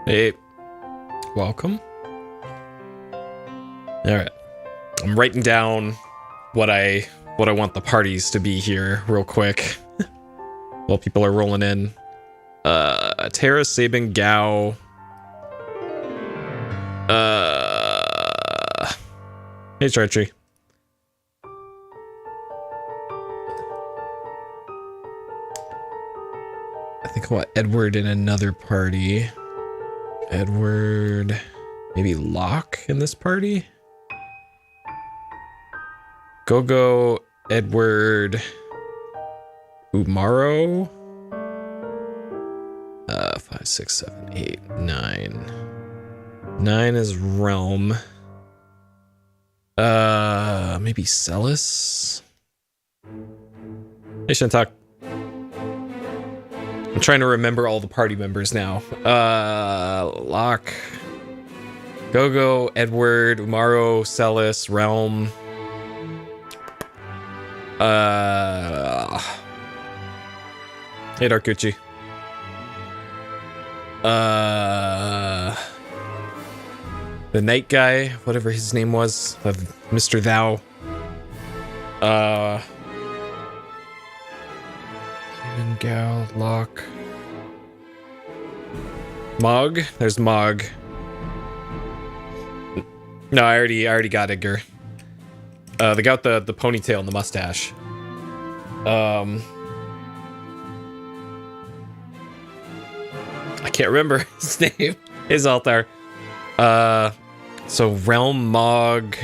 Hey, welcome. All right, I'm writing down what I want the parties to be here real quick while people are rolling in. Tara, Sabin, Gao. Hey, Chartry. I think I want Edward in another party. Edward, maybe Locke in this party? Gogo, Edward, Umaro. 5, 6, 7, 8, 9. 9 is Realm. Maybe Celis? Hey, Shantak. I'm trying to remember all the party members now. Locke, Gogo, Edward, Umaro, Celis, Realm. Hey, Dark Gucci. The night guy, whatever his name was, Mr. Thou. Gal, Locke. Mog? There's Mog. No, I already got Edgar. The guy with the ponytail and the mustache. I can't remember his name. His altar. So Realm, Mog,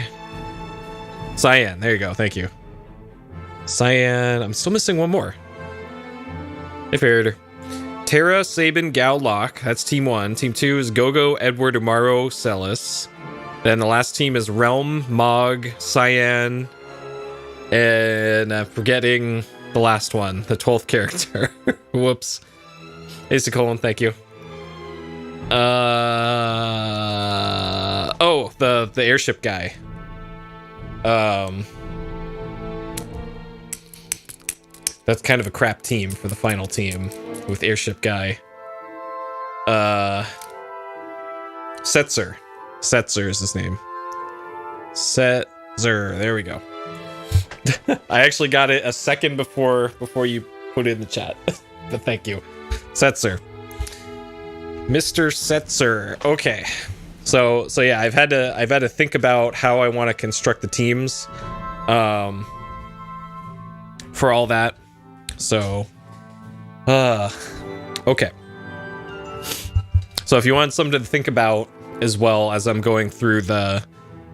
Cyan. There you go. Thank you. Cyan. I'm still missing one more. Hey, Farrader. Tara, Sabin, Gao, Locke. That's team 1. Team 2 is Gogo, Edward, Umaro, Celis. Then the last team is Realm, Mog, Cyan, and I'm forgetting the last one, the 12th character. Whoops. Hey, Colin, thank you. Oh, the airship guy. That's kind of a crap team for the final team with airship guy. Setzer. Setzer is his name. Setzer. There we go. I actually got it a second before you put it in the chat. But thank you. Setzer. Mr. Setzer. Okay. So yeah, I've had to think about how I want to construct the teams for all that. So okay. So if you want something to think about as well as I'm going through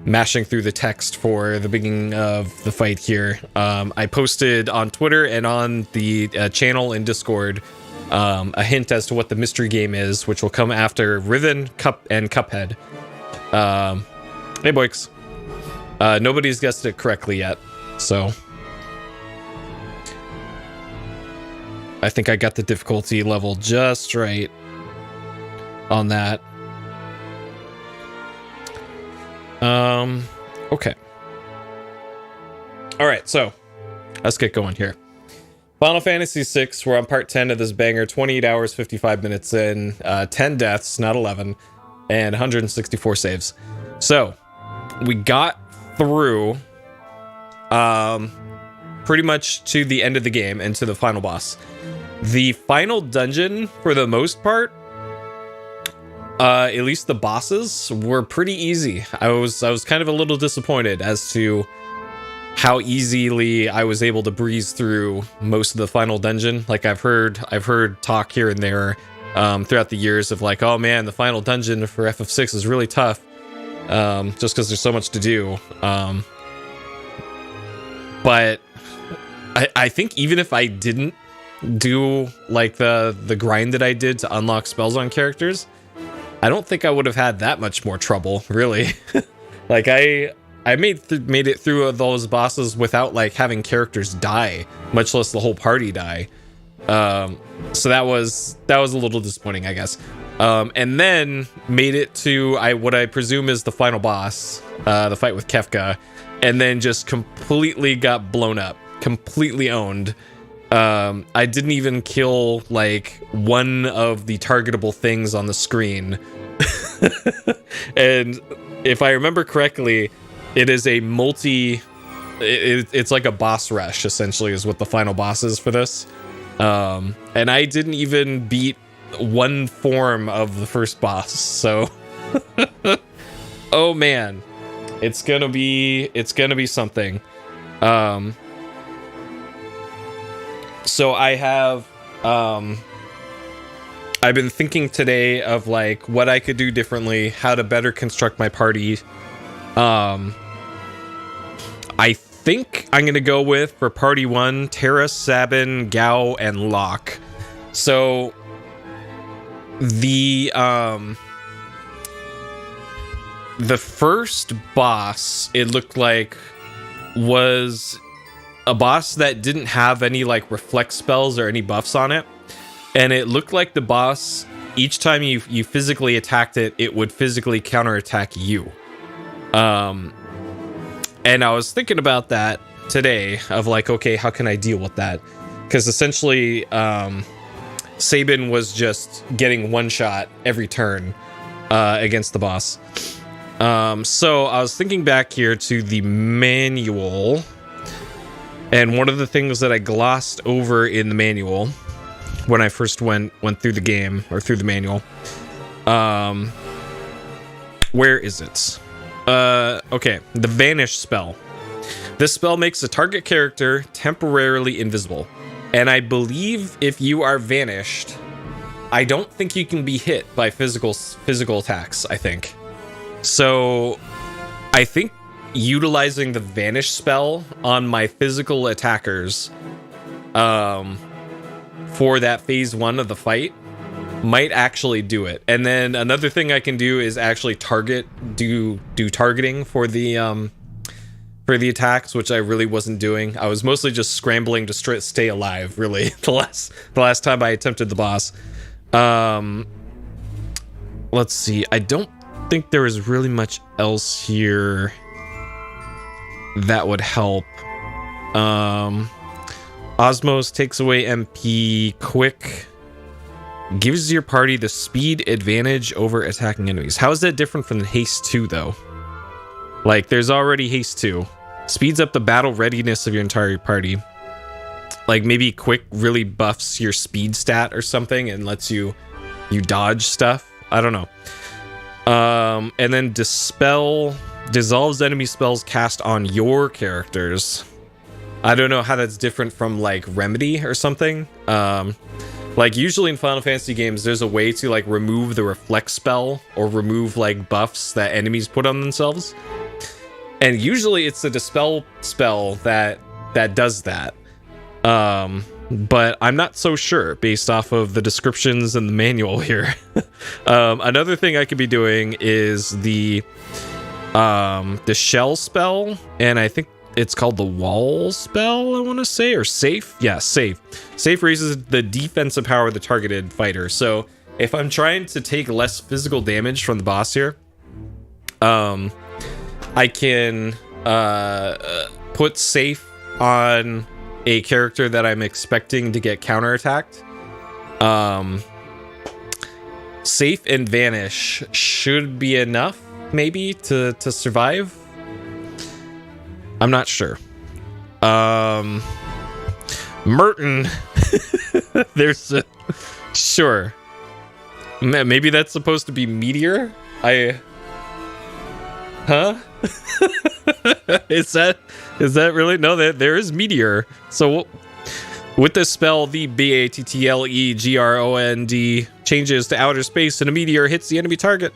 mashing through the text for the beginning of the fight here, I posted on Twitter and on the channel in Discord a hint as to what the mystery game is, which will come after Riven, Cup, and Cuphead. Hey, boys. Nobody's guessed it correctly yet, so I think I got the difficulty level just right on that. Okay. All right, so let's get going here. Final Fantasy VI, we're on part 10 of this banger, 28 hours, 55 minutes in, 10 deaths, not 11, and 164 saves. So, we got through pretty much to the end of the game and to the final boss. The final dungeon, for the most part, at least the bosses, were pretty easy. I was kind of a little disappointed as to how easily I was able to breeze through most of the final dungeon. Like I've heard talk here and there throughout the years of like, oh man, the final dungeon for FF6 is really tough, just because there's so much to do. But I think even if I didn't do like the grind that I did to unlock spells on characters, I don't think I would have had that much more trouble, really. Like I made it through those bosses without like having characters die, much less the whole party die. So that was a little disappointing, I guess. And then made it to what I presume is the final boss, the fight with Kefka, and then just completely got blown up, completely owned. I didn't even kill like one of the targetable things on the screen. And if I remember correctly, it is a it's like a boss rush, essentially, is what the final boss is for this. And I didn't even beat one form of the first boss, so oh man, it's gonna be something. So I have I've been thinking today of like what I could do differently, how to better construct my party. I think I'm gonna go with, for party 1, Terra, Sabin, Gao, and Locke. So the first boss, it looked like, was a boss that didn't have any like reflect spells or any buffs on it, and it looked like the boss, each time you physically attacked it, it would physically counterattack you. And I was thinking about that today, of like, okay, how can I deal with that? Because essentially Sabin was just getting one shot every turn against the boss. So I was thinking back here to the manual, and one of the things that I glossed over in the manual when I first went through the game, or through the manual, where is it? Okay, the Vanish spell. This spell makes a target character temporarily invisible, and I believe if you are vanished, I don't think you can be hit by physical attacks, I think. So I think utilizing the Vanish spell on my physical attackers for that phase 1 of the fight might actually do it. And then another thing I can do is actually do targeting for the attacks, which I really wasn't doing. I was mostly just scrambling to stay alive, really, the last time I attempted the boss. Let's see, I don't think there is really much else here that would help. Osmos takes away MP quick, gives your party the speed advantage over attacking enemies. How is that different from the Haste 2, though? Like, there's already Haste 2. Speeds up the battle readiness of your entire party. Like, maybe quick really buffs your speed stat or something and lets you dodge stuff. I don't know. And then Dispel dissolves enemy spells cast on your characters. I don't know how that's different from, like, Remedy or something. Like, usually in Final Fantasy games, there's a way to, like, remove the reflect spell or remove, like, buffs that enemies put on themselves. And usually it's the Dispel spell that does that. But I'm not so sure based off of the descriptions in the manual here. Another thing I could be doing is the Shell spell, and I think it's called the Wall spell, I want to say, or Safe. Yeah, Safe. Safe raises the defensive power of the targeted fighter. So if I'm trying to take less physical damage from the boss here, I can put Safe on a character that I'm expecting to get counterattacked. Safe and Vanish should be enough, maybe, to survive. I'm not sure. Merton. There's a... Sure. Maybe that's supposed to be Meteor? Huh? Is that really? No, there is Meteor. So with this spell, the BATTLEGROND changes to outer space and a meteor hits the enemy target.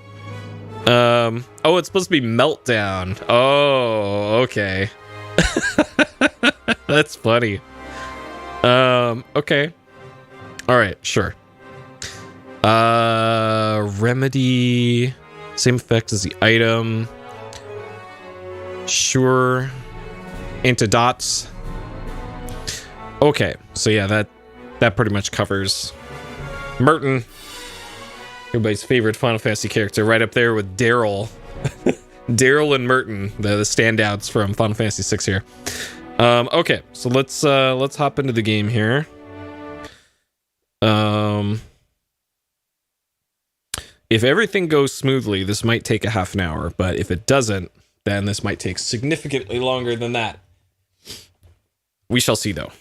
Oh, it's supposed to be Meltdown. Oh, okay. That's funny. Okay. All right, sure. Remedy, same effect as the item. Sure. Antidotes. Okay, so yeah, that pretty much covers Merton, everybody's favorite Final Fantasy character, right up there with Daryl. Daryl and Merton, the standouts from Final Fantasy VI here. Okay, so let's hop into the game here. If everything goes smoothly, this might take a half an hour, but if it doesn't, then this might take significantly longer than that. We shall see, though.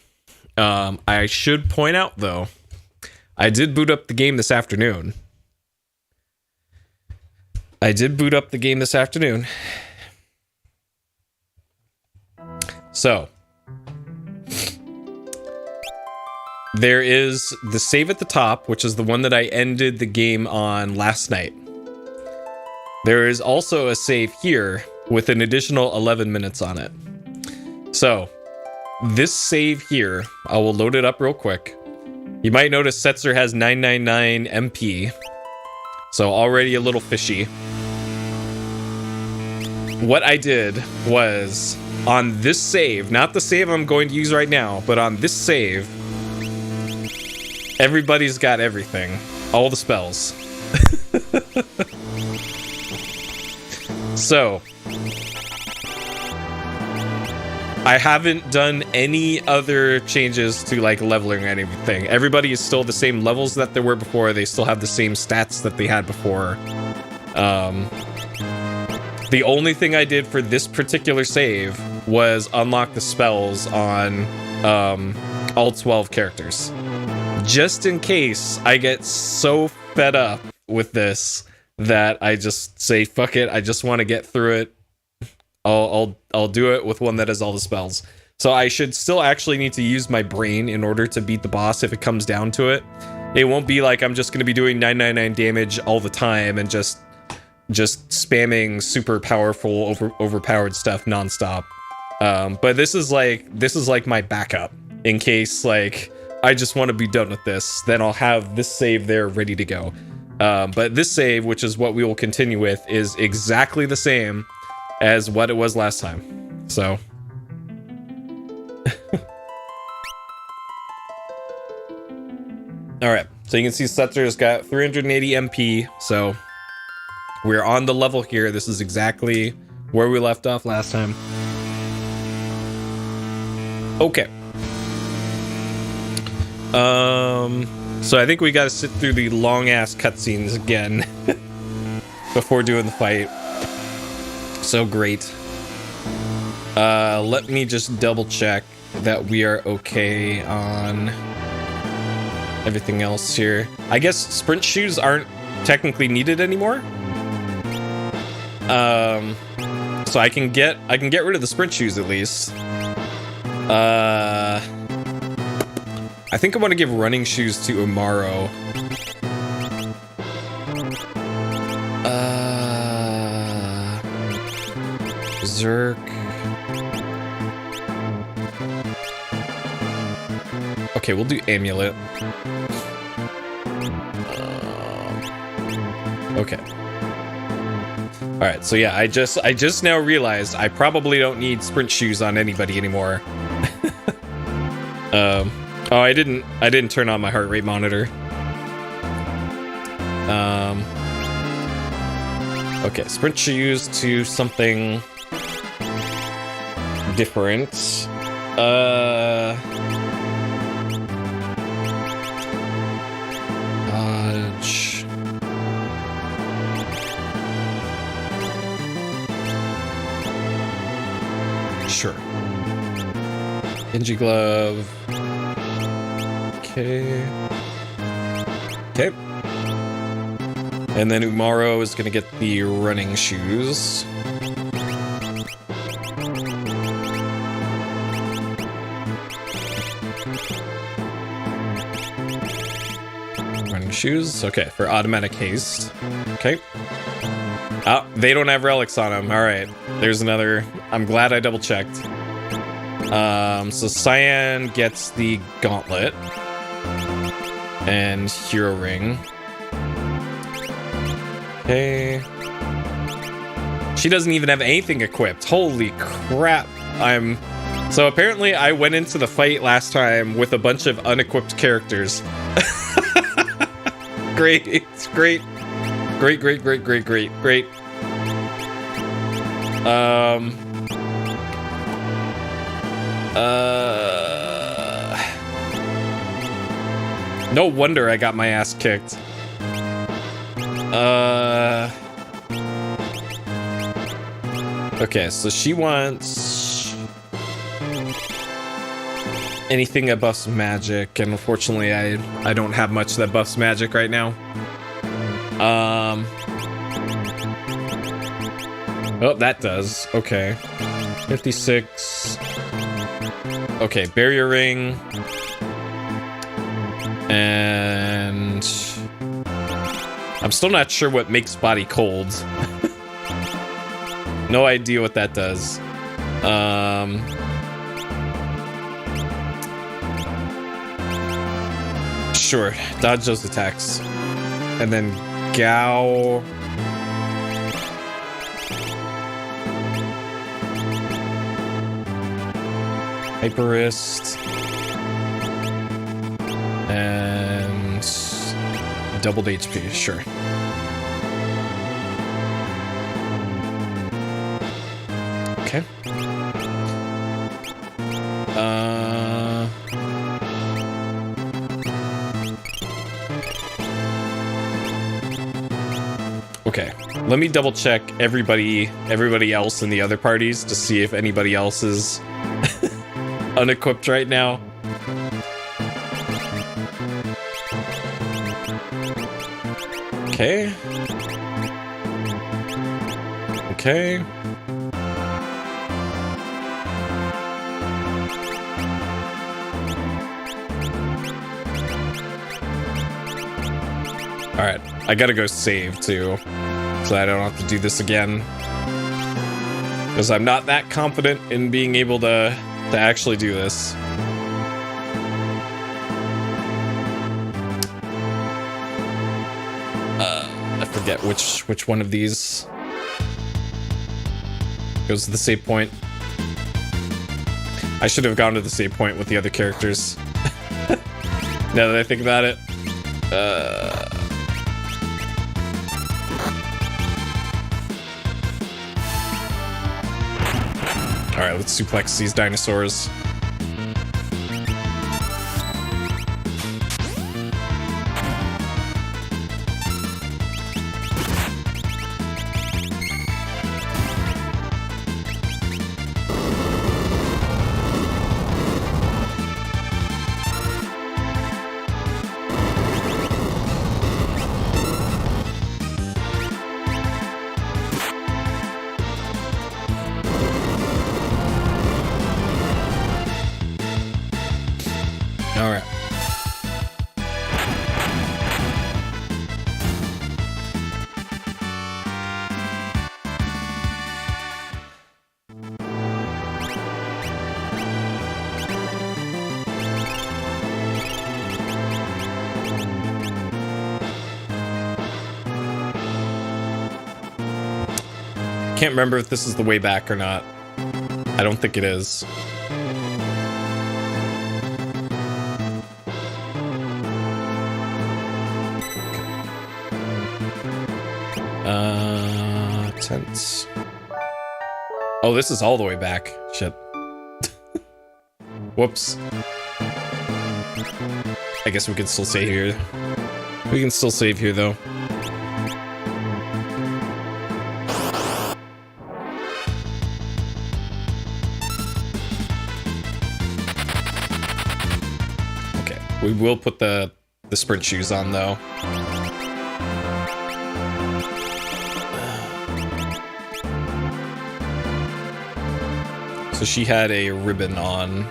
I should point out, though, I did boot up the game this afternoon. So, there is the save at the top, which is the one that I ended the game on last night. There is also a save here with an additional 11 minutes on it. So, this save here, I will load it up real quick. You might notice Setzer has 999 MP, so already a little fishy. What I did was, on this save, not the save I'm going to use right now, but on this save, everybody's got everything. All the spells. So, I haven't done any other changes to like leveling or anything. Everybody is still the same levels that they were before. They still have the same stats that they had before. The only thing I did for this particular save was unlock the spells on all 12 characters. Just in case I get so fed up with this that I just say, fuck it, I just want to get through it. I'll do it with one that has all the spells. So I should still actually need to use my brain in order to beat the boss if it comes down to it. It won't be like I'm just going to be doing 999 damage all the time and just spamming super powerful, overpowered stuff nonstop. But this is like my backup in case like I just want to be done with this. Then I'll have this save there ready to go. But this save, which is what we will continue with, is exactly the same as what it was last time. So. Alright, so you can see Setzer's got 380 MP, so we're on the level here. This is exactly where we left off last time. Okay. So I think we gotta sit through the long-ass cutscenes again before doing the fight. So great. Let me just double check that we are okay on everything else here. I guess sprint shoes aren't technically needed anymore. So I can get rid of the sprint shoes at least. I think I want to give running shoes to Umaro. Zerk. Okay, we'll do Amulet. Okay. Alright, so yeah, I just now realized I probably don't need sprint shoes on anybody anymore. Oh, I didn't turn on my heart rate monitor. Okay, sprint shoes to something different. Sure. Genji glove. Okay. Okay. And then Umaro is gonna get the running shoes. Running shoes. Okay, for automatic haste. Okay. Oh, they don't have relics on them. All right. There's another. I'm glad I double checked. So Cyan gets the gauntlet and hero ring. Okay. She doesn't even have anything equipped. Holy crap. So apparently I went into the fight last time with a bunch of unequipped characters. Great. It's great. Great. No wonder I got my ass kicked. Okay, so she wants anything that buffs magic, and unfortunately I don't have much that buffs magic right now. Oh, that does. Okay. 56. Okay, barrier ring. And I'm still not sure what makes body cold. No idea what that does. Sure, dodge those attacks. And then Gao. Hyperist. And doubled HP, sure. Okay. Okay. Let me double check everybody else in the other parties to see if anybody else is unequipped right now. Okay. Okay. Alright, I gotta go save too, so I don't have to do this again. Because I'm not that confident in being able to actually do this. I forget which one of these goes to the save point. I should have gone to the save point with the other characters. Now that I think about it. Alright, let's suplex these dinosaurs. Alright. Can't remember if this is the way back or not. I don't think it is. Tense. Oh, this is all the way back. Shit. Whoops. I guess we can still save here. We can still save here, though. Okay, we will put the sprint shoes on, though. So she had a ribbon on.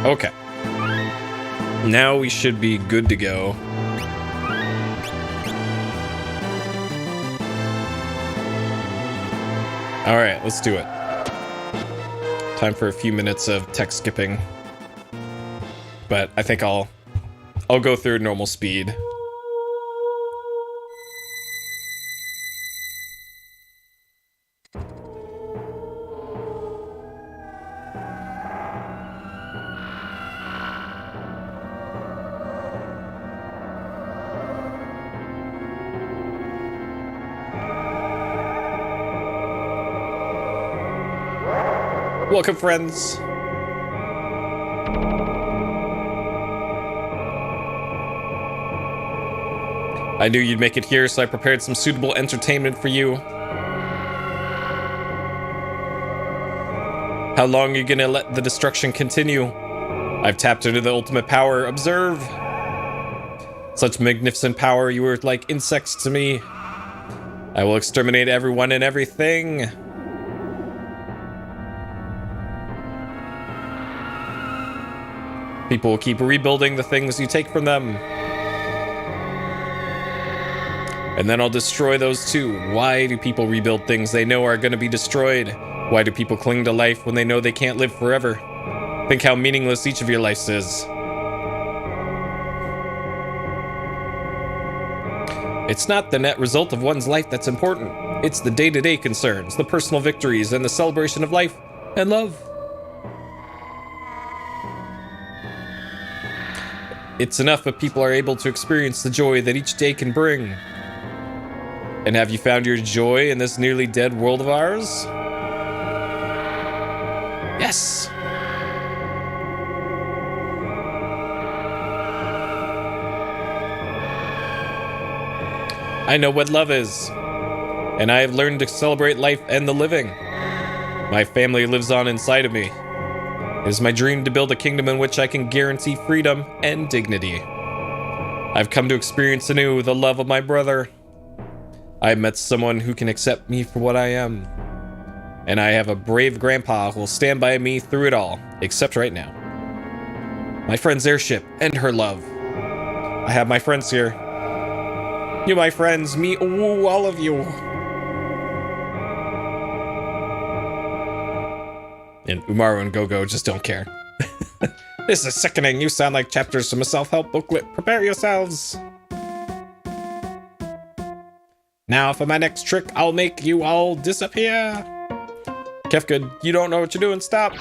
Okay. Now we should be good to go. All right, let's do it. Time for a few minutes of tech skipping. But I think I'll go through normal speed. Welcome, friends. I knew you'd make it here, so I prepared some suitable entertainment for you. How long are you gonna let the destruction continue? I've tapped into the ultimate power. Observe. Such magnificent power, you were like insects to me. I will exterminate everyone and everything. People will keep rebuilding the things you take from them. And then I'll destroy those too. Why do people rebuild things they know are going to be destroyed? Why do people cling to life when they know they can't live forever? Think how meaningless each of your lives is. It's not the net result of one's life that's important. It's the day-to-day concerns, the personal victories, and the celebration of life and love. It's enough if people are able to experience the joy that each day can bring. And have you found your joy in this nearly dead world of ours? Yes! I know what love is, and I have learned to celebrate life and the living. My family lives on inside of me. It is my dream to build a kingdom in which I can guarantee freedom and dignity. I've come to experience anew the love of my brother. I have met someone who can accept me for what I am. And I have a brave grandpa who will stand by me through it all, except right now. My friend's airship and her love. I have my friends here. You, my friends, me, ooh, all of you. And Umaru and Gogo just don't care. This is sickening. You sound like chapters from a self-help booklet. Prepare yourselves. Now for my next trick, I'll make you all disappear. Kefka, you don't know what you're doing. Stop.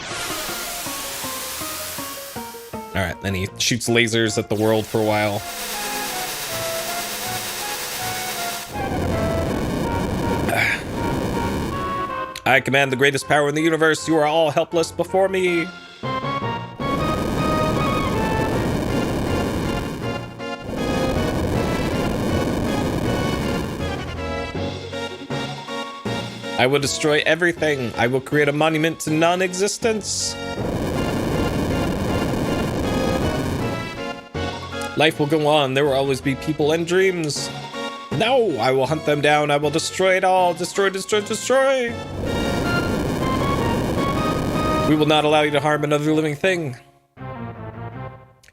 All right, then he shoots lasers at the world for a while. I command the greatest power in the universe. You are all helpless before me. I will destroy everything. I will create a monument to non-existence. Life will go on. There will always be people and dreams. No, I will hunt them down. I will destroy it all. Destroy, destroy, destroy. We will not allow you to harm another living thing.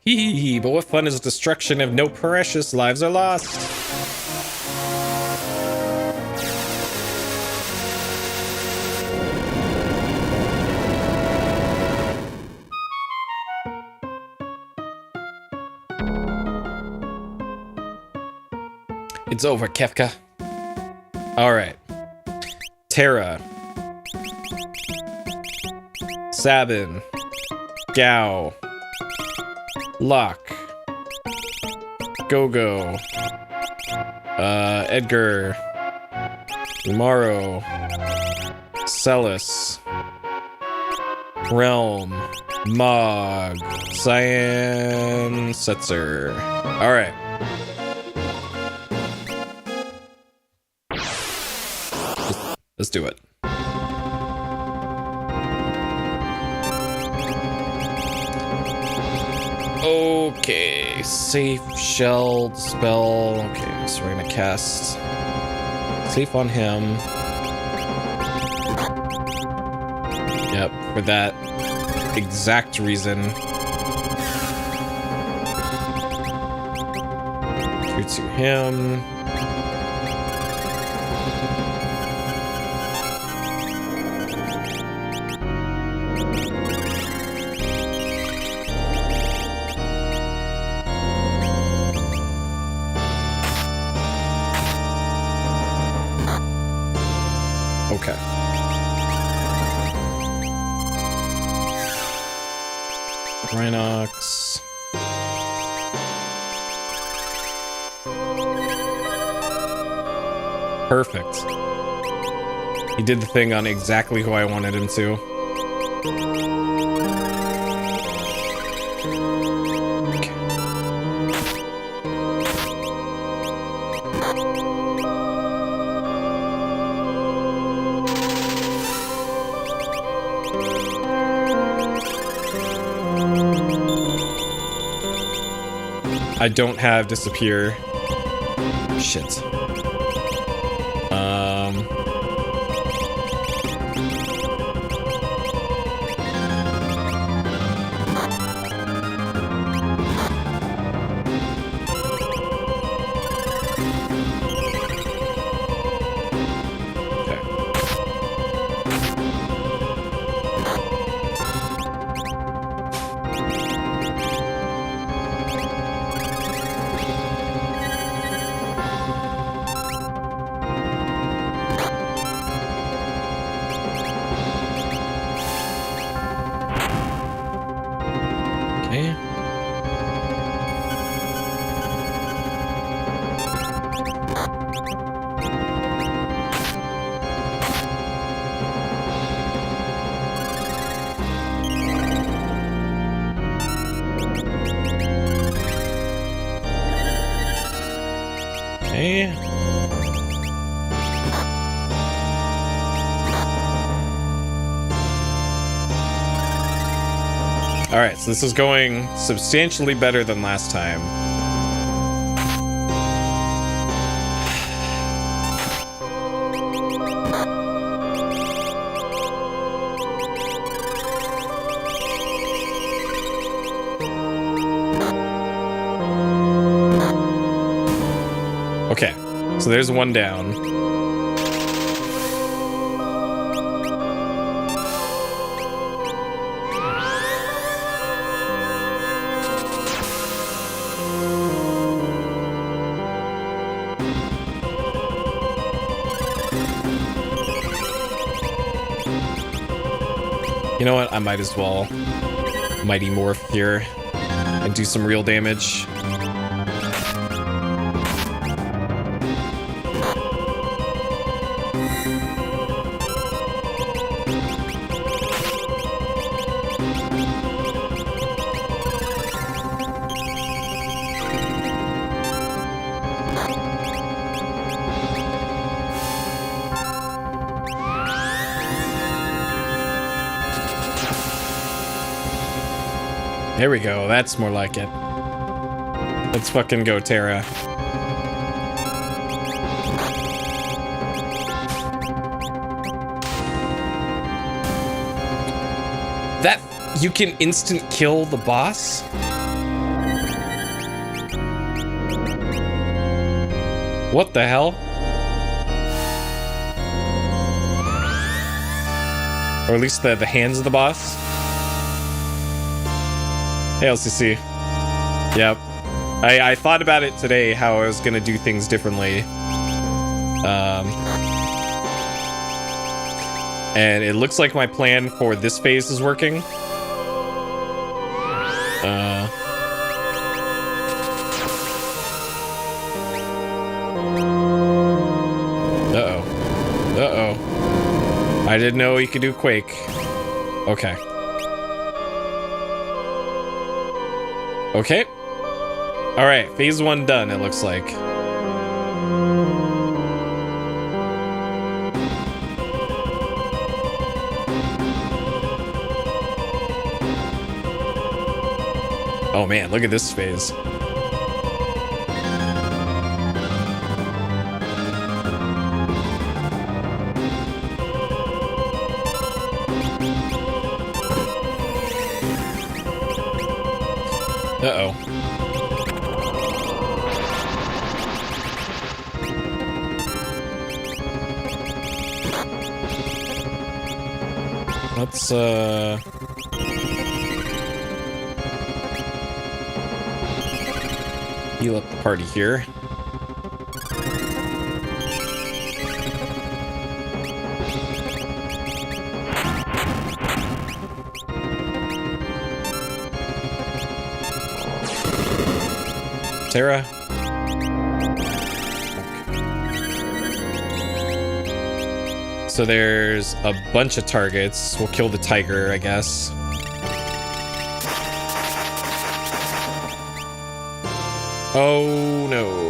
Hee hee hee, but what fun is destruction if no precious lives are lost? It's over, Kefka. Alright. Terra. Sabin. Gao. Locke. Gogo. Edgar. Umaru. Celis. Realm. Mog. Cyan. Setzer. Alright. Let's do it. Okay, safe, shell, spell. Okay, so we're gonna cast safe on him. Yep, for that exact reason. Shoot to him. Rhinox. Perfect. He did the thing on exactly who I wanted him to. I don't have disappear. Shit. Alright, so this is going substantially better than last time. Okay, so there's one down. You know what? I might as well Mighty Morph here and do some real damage. There we go. That's more like it. Let's fucking go, Terra. That you can instant kill the boss? What the hell? Or at least the hands of the boss? Hey, LCC. Yep. I thought about it today, how I was gonna do things differently. And it looks like my plan for this phase is working. Uh-oh. Uh-oh. I didn't know you could do Quake. Okay. Okay. Alright, phase 1 done, it looks like. Oh man, look at this phase. Uh-oh. Let's, heal up the party here. Altera. So there's a bunch of targets. We'll kill the tiger, I guess. Oh no.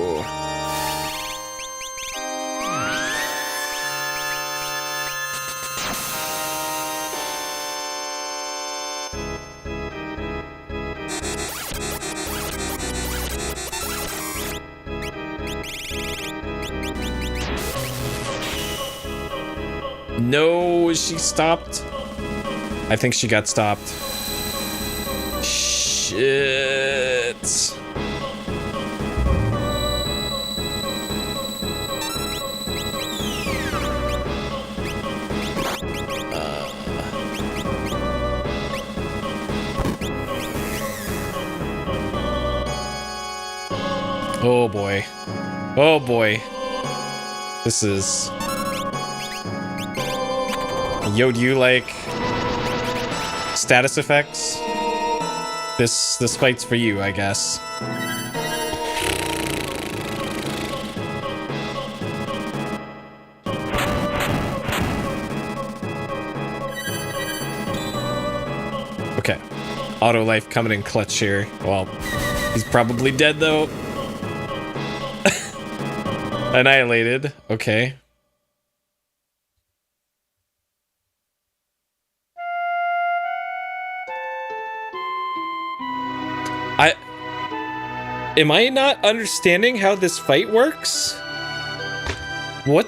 No, she stopped. I think she got stopped. Shit. Oh boy. Oh boy. This is... Yo, do you like status effects? This fight's for you, I guess. Okay. Auto life coming in clutch here. Well, he's probably dead though. Annihilated. Okay. Am I not understanding how this fight works? What?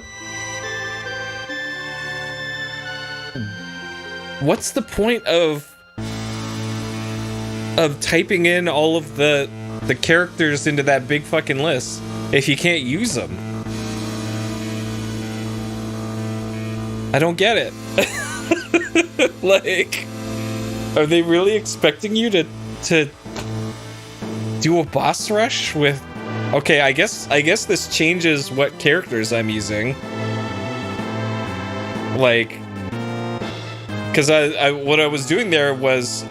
What's the point of typing in all of the characters into that big fucking list if you can't use them? I don't get it. Like, are they really expecting you to do a boss rush with... Okay, I guess this changes what characters I'm using. Like, because what I was doing there was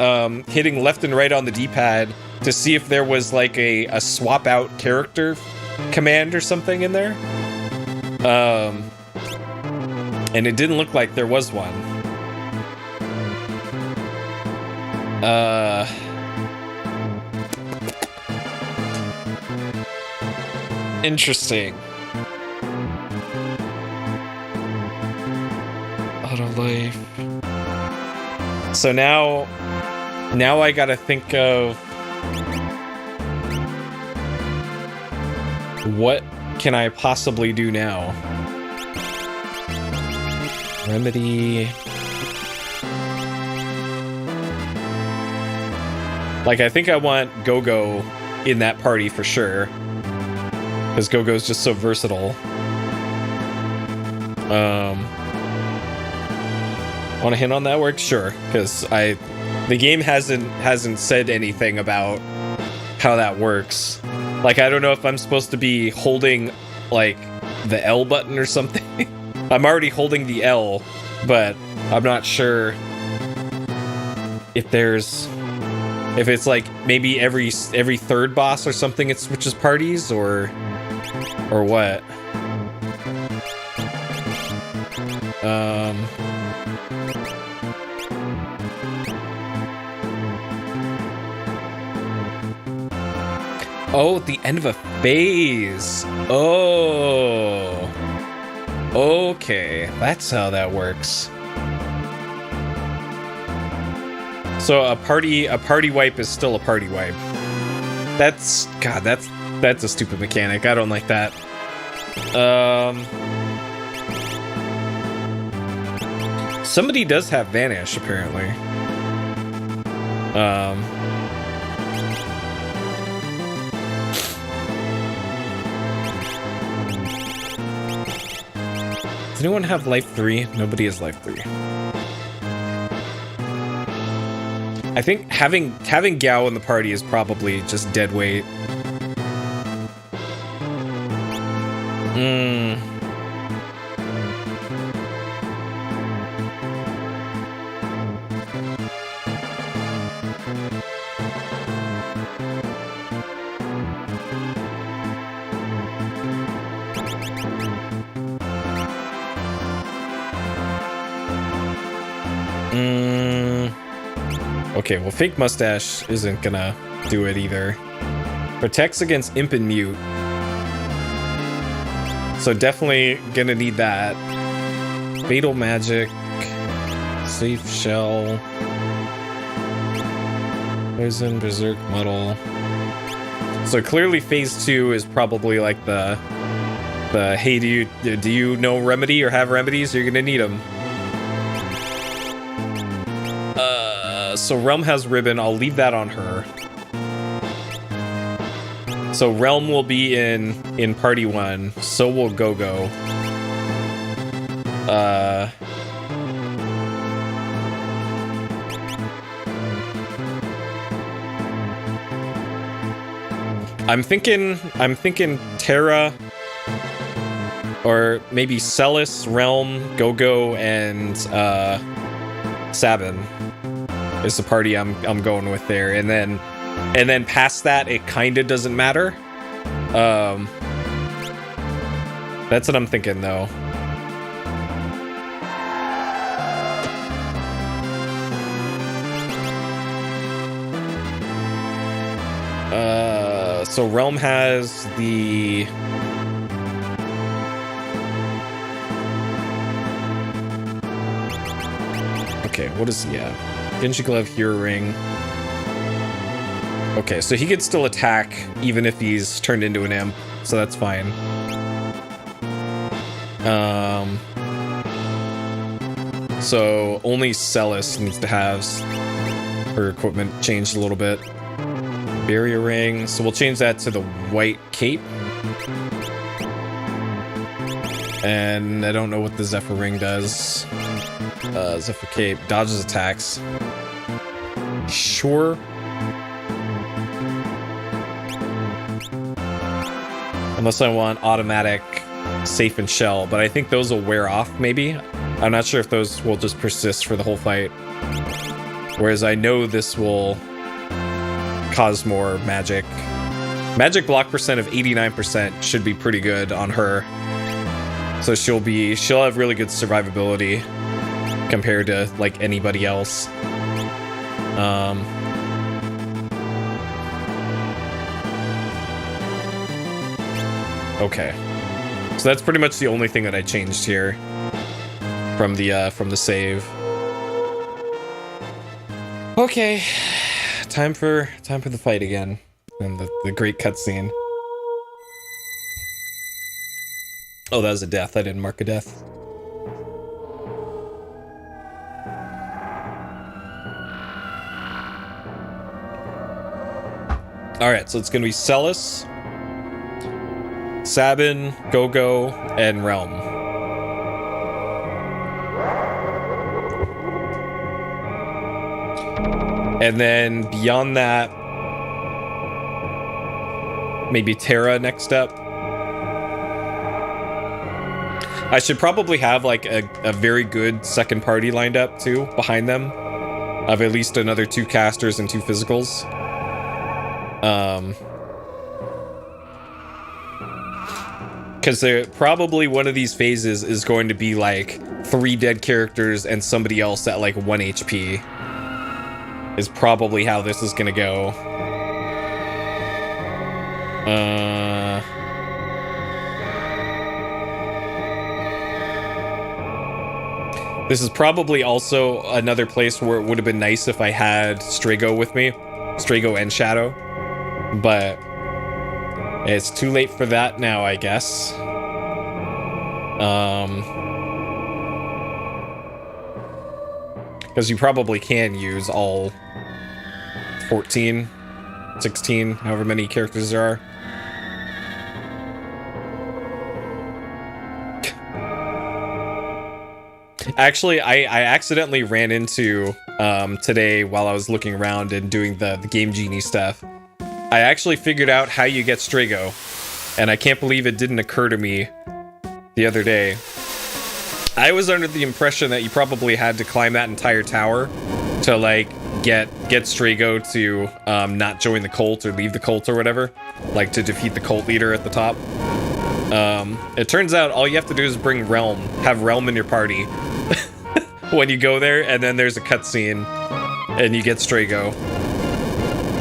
hitting left and right on the D-pad to see if there was like a swap out character command or something in there. And it didn't look like there was one. Interesting. Auto life. So now I gotta think of what can I possibly do now? Remedy. Like, I think I want Go-Go in that party for sure. Because Go-Go's just so versatile. Want to hint on that work? Sure, because the game hasn't said anything about how that works. Like, I don't know if I'm supposed to be holding like the L button or something. I'm already holding the L, but I'm not sure if it's like maybe every third boss or something it switches parties or what. Oh, the end of a phase. Oh. Okay, that's how that works. So a party wipe is still a party wipe. That's a stupid mechanic. I don't like that. Somebody does have Vanish, apparently. Does anyone have life 3? Nobody has life 3. I think having Gao in the party is probably just dead weight. Okay, well, fake mustache isn't gonna do it either. Protects against imp and mute. So definitely gonna need that. Fatal magic. Safe shell. Poison, berserk, muddle. So clearly phase 2 is probably like the hey, do you know remedy or have remedies? You're gonna need them. So Realm has ribbon. I'll leave that on her. So Realm will be in party 1. So will Go-Go. I'm thinking Terra, or maybe Celis, Realm, Go-Go, and Sabin is the party I'm going with there, and then past that it kind of doesn't matter. That's what I'm thinking though. So Realm has the okay, what is he at? Genji Glove, Hero Ring. Okay, so he could still attack even if he's turned into an imp, so that's fine. So only Celis needs to have her equipment changed a little bit. Barrier Ring, so we'll change that to the white cape. And I don't know what the Zephyr Ring does. Zephyr Cape dodges attacks. Sure. Unless I want automatic safe and shell, but I think those will wear off maybe. I'm not sure if those will just persist for the whole fight. Whereas I know this will cause more magic. Magic block percent of 89% should be pretty good on her. So she'll have really good survivability compared to like anybody else. Okay. So that's pretty much the only thing that I changed here from the save. Okay. Time for the fight again. And the great cutscene. Oh, that was a death. I didn't mark a death. Alright, so it's gonna be Celis, Sabin, Go-Go, and Realm. And then beyond that, maybe Terra next up. I should probably have like a very good second party lined up too, behind them. Of at least another 2 casters and 2 physicals. Because probably one of these phases is going to be like 3 dead characters and somebody else at like 1 HP. Is probably how this is gonna go. This is probably also another place where it would have been nice if I had Strago with me. Strago and Shadow. But it's too late for that now, I guess. Because you probably can use all 14, 16, however many characters there are. Actually, I accidentally ran into today while I was looking around and doing the Game Genie stuff. I actually figured out how you get Strago, and I can't believe it didn't occur to me the other day. I was under the impression that you probably had to climb that entire tower to like get Strago to not join the cult or leave the cult or whatever, like to defeat the cult leader at the top. It turns out all you have to do is bring Realm, have Realm in your party. when you go there, and then there's a cutscene, and you get Strago.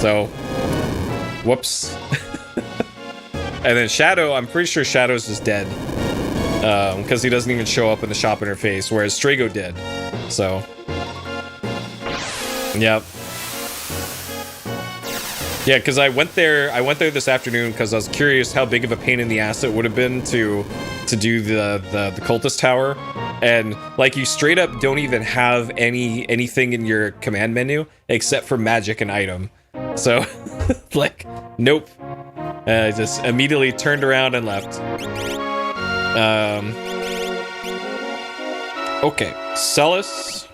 So, whoops. And then Shadow, I'm pretty sure Shadow's is dead. Because he doesn't even show up in the shop interface, whereas Strago did. So, yep. Yeah, because I went there this afternoon because I was curious how big of a pain in the ass it would have been to do the cultist tower. And like, you straight up don't even have anything in your command menu except for magic and item. So, like, nope. I just immediately turned around and left. Okay, Celis,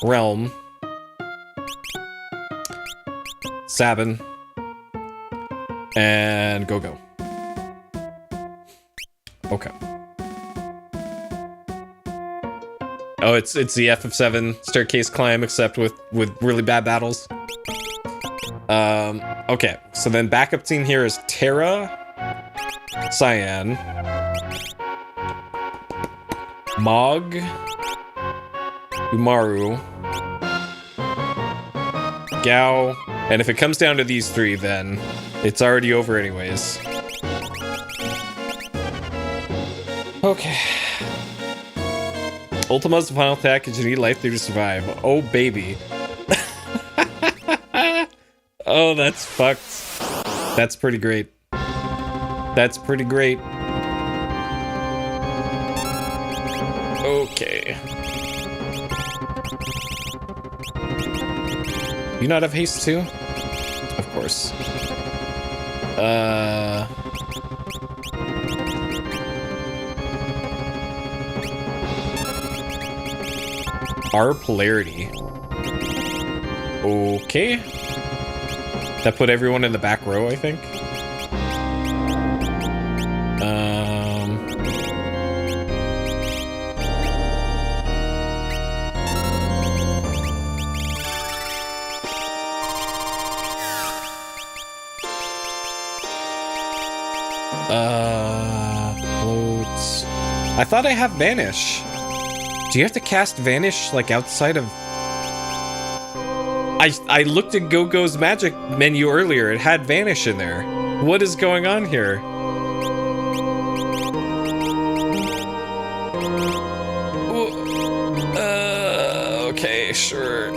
Realm, Sabin, and Go-Go. Okay. Oh, it's the FF7 staircase climb, except with really bad battles. Okay, so then backup team here is Terra, Cyan, Mog, Umaru, Gao, and if it comes down to these three, then it's already over anyways. Okay. Ultima's the final attack, and you need life 3 to survive. Oh, baby. Oh, that's fucked. That's pretty great. That's pretty great. Okay. You not have haste too? Of course. Our polarity. Okay. That put everyone in the back row, I think. Floats. I thought I have Vanish. Do you have to cast Vanish, like, outside of... I looked at Go-Go's magic menu earlier. It had Vanish in there. What is going on here? Okay, sure.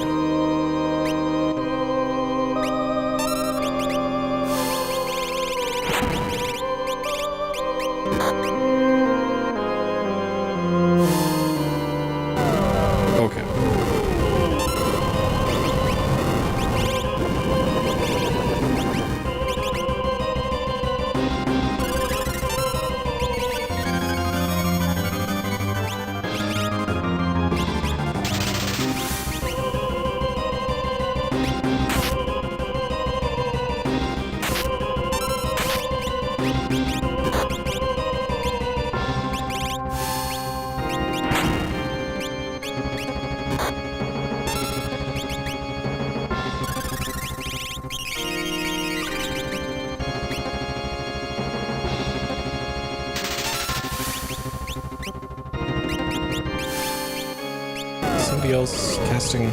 Somebody else casting.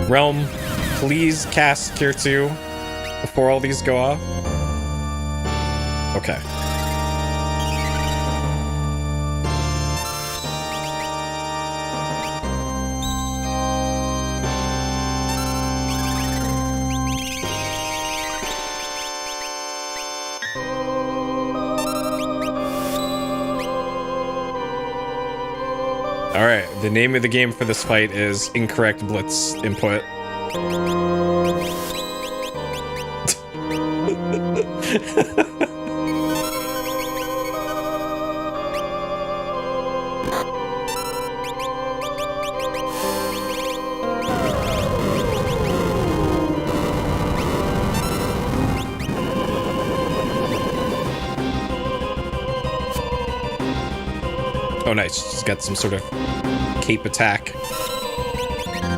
Realm, please cast Cure 2 before all these go off. Okay. Alright, the name of the game for this fight is Incorrect Blitz Input. Oh nice, she's got some sort of cape attack.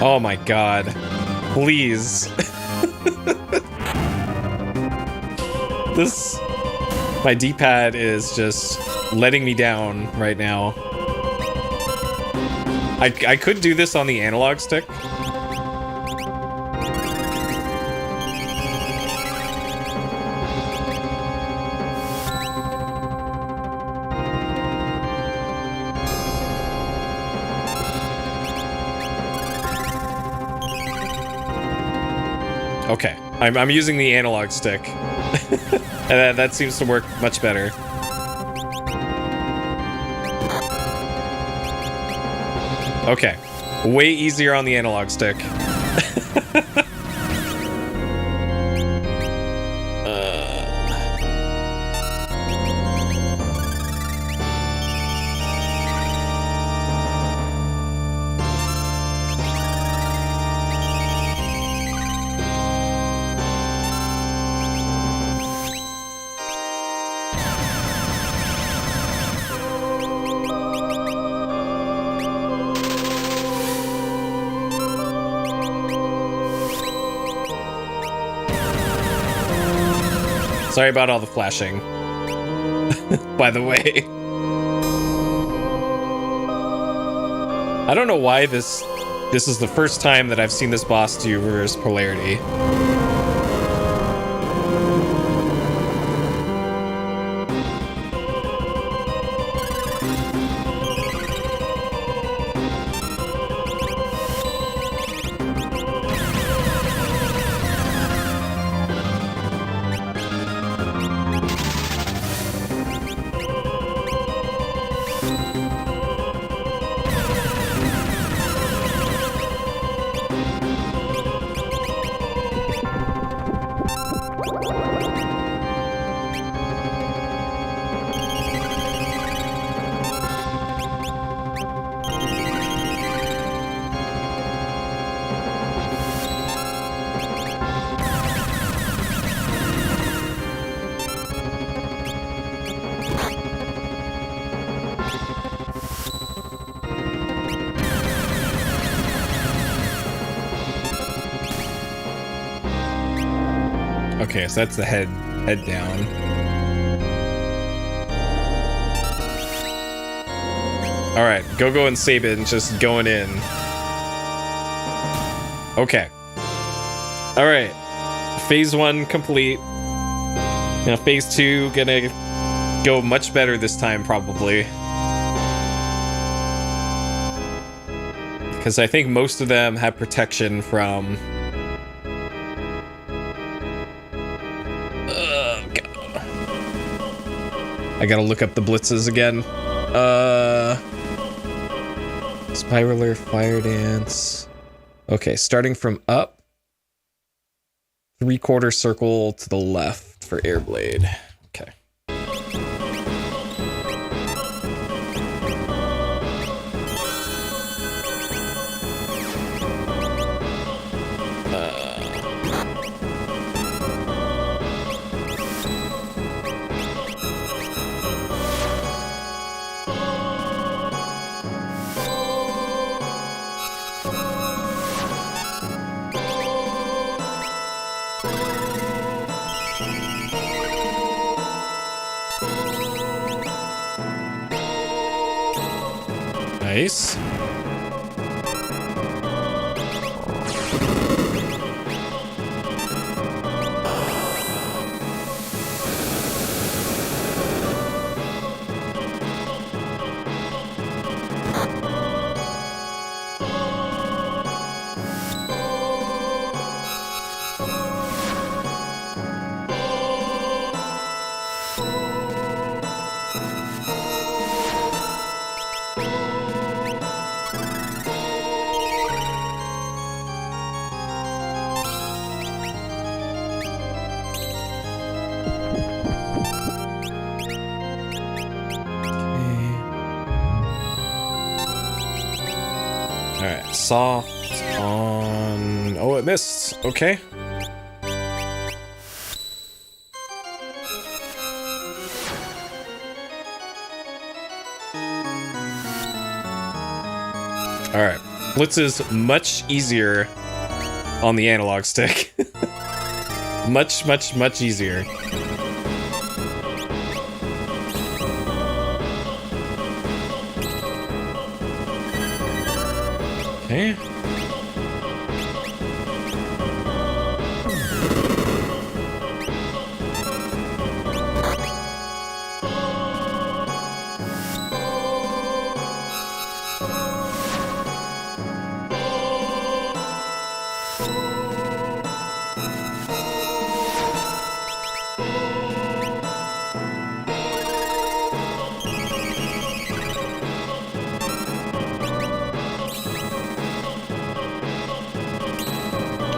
Oh my god. Please. This... My D-pad is just letting me down right now. I could do this on the analog stick. Okay, I'm using the analog stick. And that seems to work much better. Okay, way easier on the analog stick. Sorry about all the flashing. By the way. I don't know why this is the first time that I've seen this boss do reverse polarity. Okay, so that's the head down. Alright, Go-Go and Sabin just going in. Okay. Alright. Phase 1 complete. Now phase 2 gonna go much better this time, probably. Because I think most of them have protection from... I gotta look up the blitzes again. Spiraler, Fire Dance. Okay, starting from up. 3/4 circle to the left for Airblade. Okay. Nice. Alright, soft on... Oh, it missed. Okay. Alright. Blitz is much easier on the analog stick. much easier. Okay.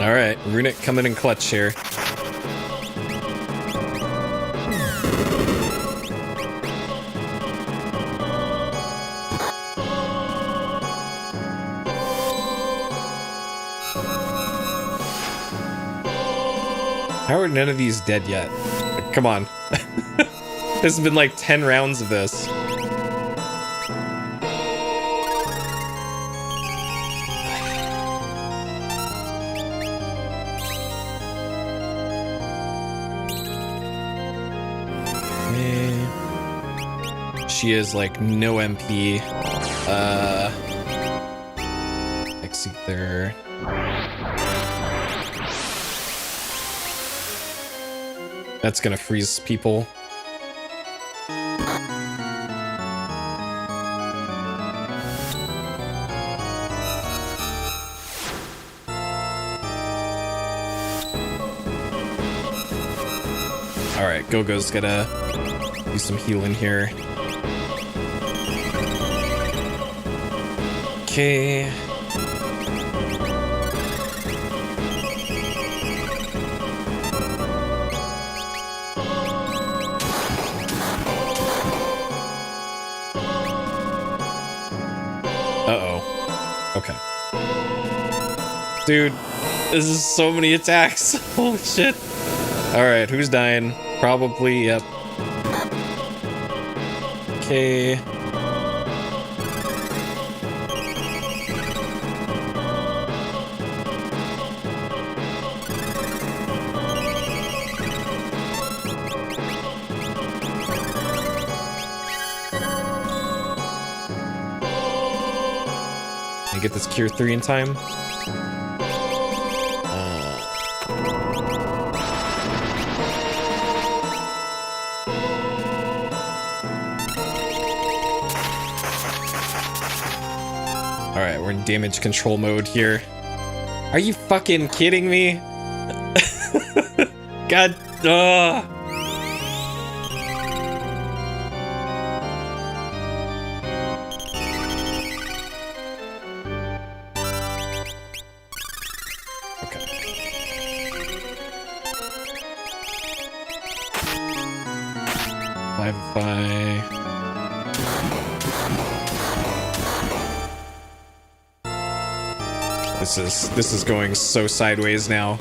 All right, Runic coming in clutch here. How are none of these dead yet? Come on. This has been like 10 rounds of this. She is like no MP. Exit there. That's gonna freeze people. Alright, Go-Go's gonna do some healing here. Okay. Uh-oh. Okay. Dude, this is so many attacks. Holy shit. Alright, who's dying? Probably, yep. Okay. Can I get this Cure 3 in time? Alright, we're in damage control mode here. Are you fucking kidding me? God, ugh. This is going so sideways now.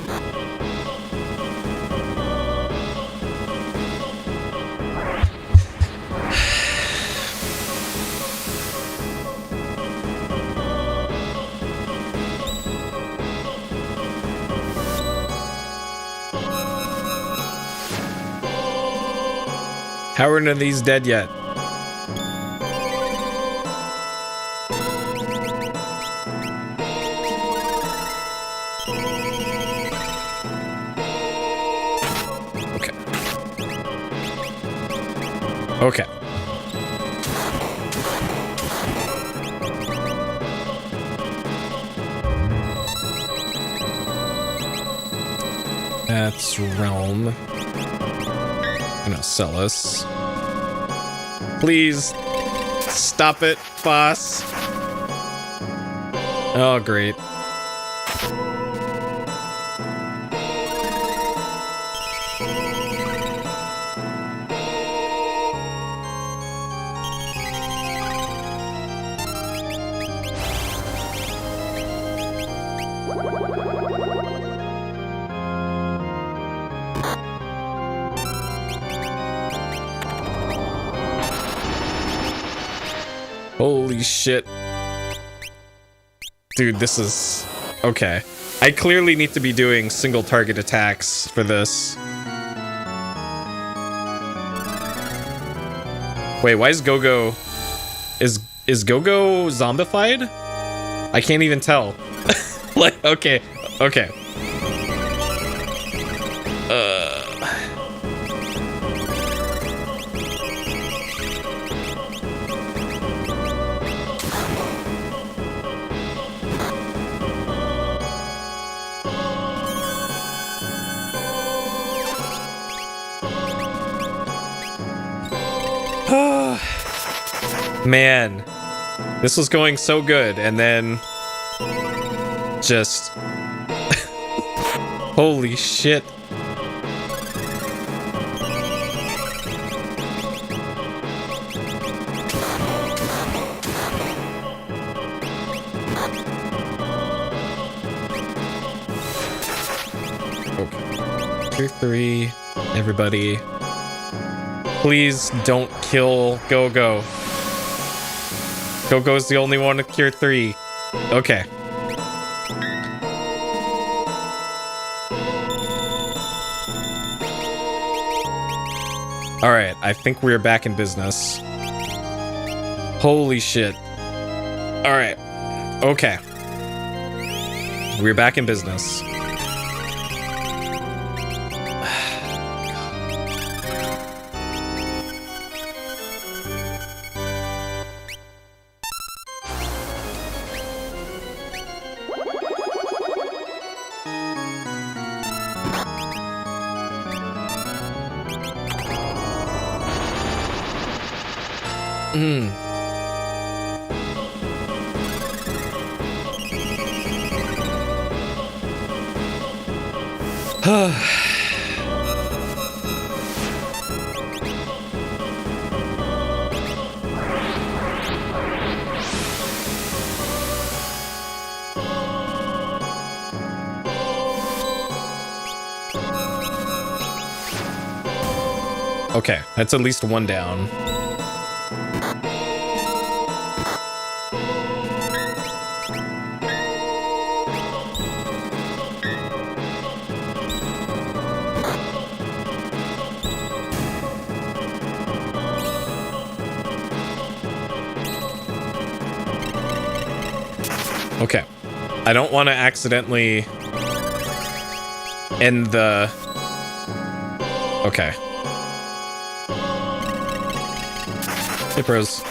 How are none of these dead yet? Okay. That's Realm. Gonna sell us. Please stop it, boss. Oh, great. Holy shit. Dude, this is... Okay. I clearly need to be doing single target attacks for this. Wait, why is Go-Go... Is Go-Go zombified? I can't even tell. Like, okay. Okay. Man, this was going so good, and then just holy shit. Okay. Tier 3, everybody. Please don't kill Go-Go. Go-Go's the only one with Tier 3. Okay. Alright, I think we're back in business. Holy shit. Alright. Okay. We're back in business. Okay, that's at least one down. Okay. I don't want to accidentally end the... Okay. Hey, pros.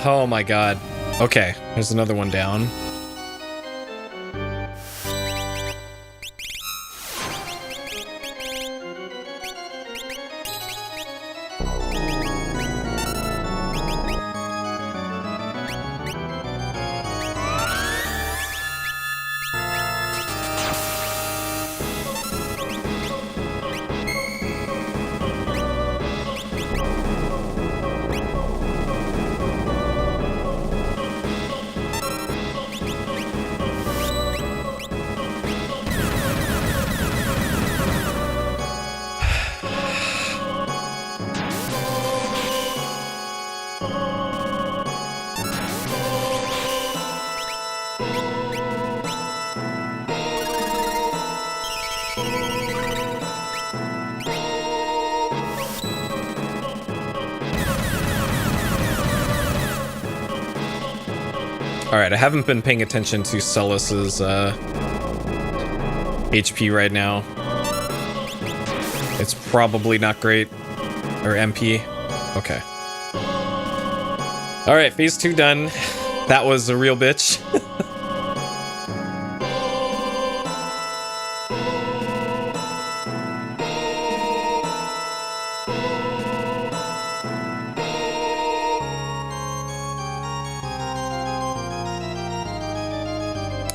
Oh my god. Okay, there's another one down. Alright, I haven't been paying attention to Celus's HP right now. It's probably not great. Or MP. Okay. Alright, phase 2 done. That was a real bitch.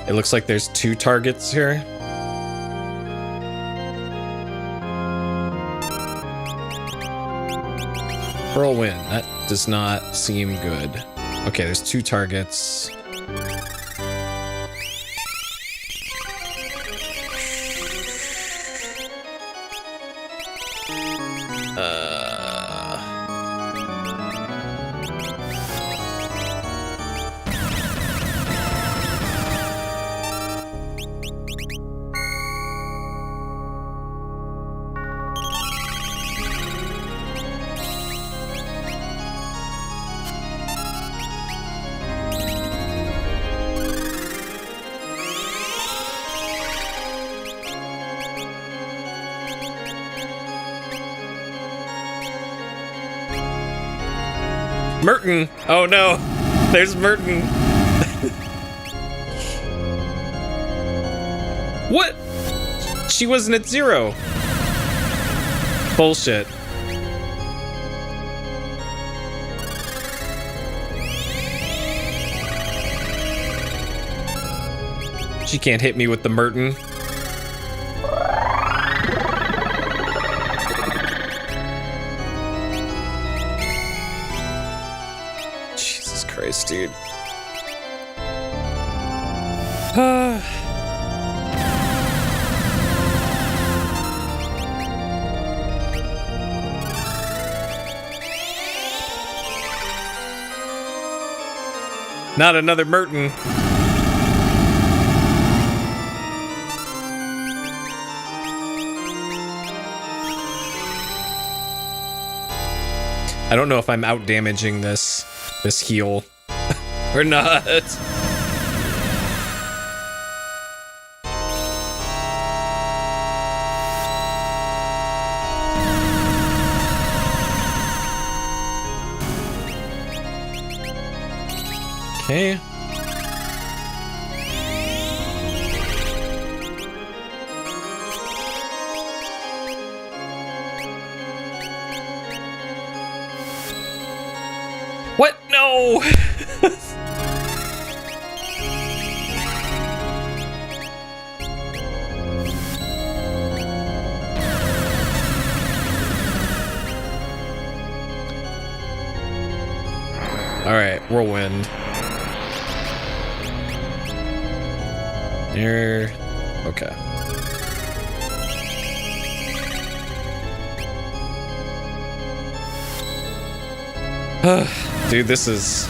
It looks like there's 2 targets here. Whirlwind. That does not seem good. Okay, there's 2 targets. Merton! Oh no! There's Merton! What? She wasn't at 0. Bullshit. She can't hit me with the Merton. Dude. Not another Merton. I don't know if I'm out damaging this heal. Or not. Okay. What? No! Alright, Whirlwind. There. Okay. Dude, this is...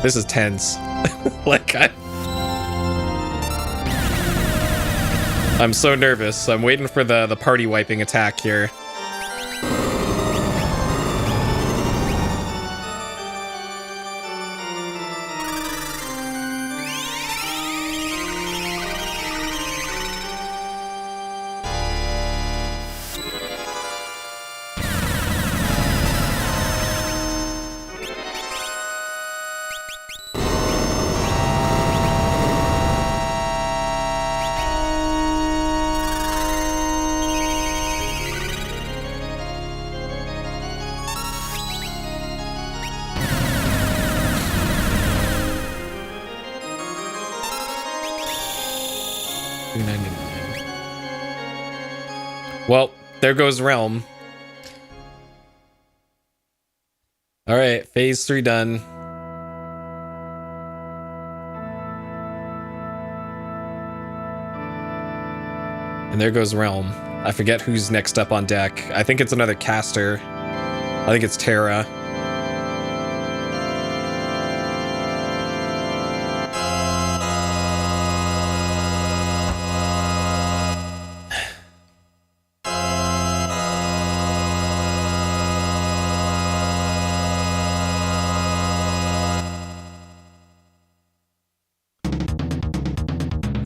This is tense. Like, I'm so nervous. I'm waiting for the party wiping attack here. Well, there goes Realm. Alright, phase 3 done. And there goes Realm. I forget who's next up on deck. I think it's another caster. I think it's Terra.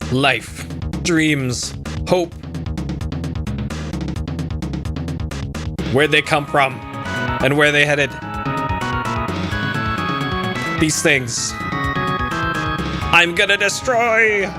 Life, dreams, hope. Where'd they come from? And where are they headed? These things I'm gonna destroy!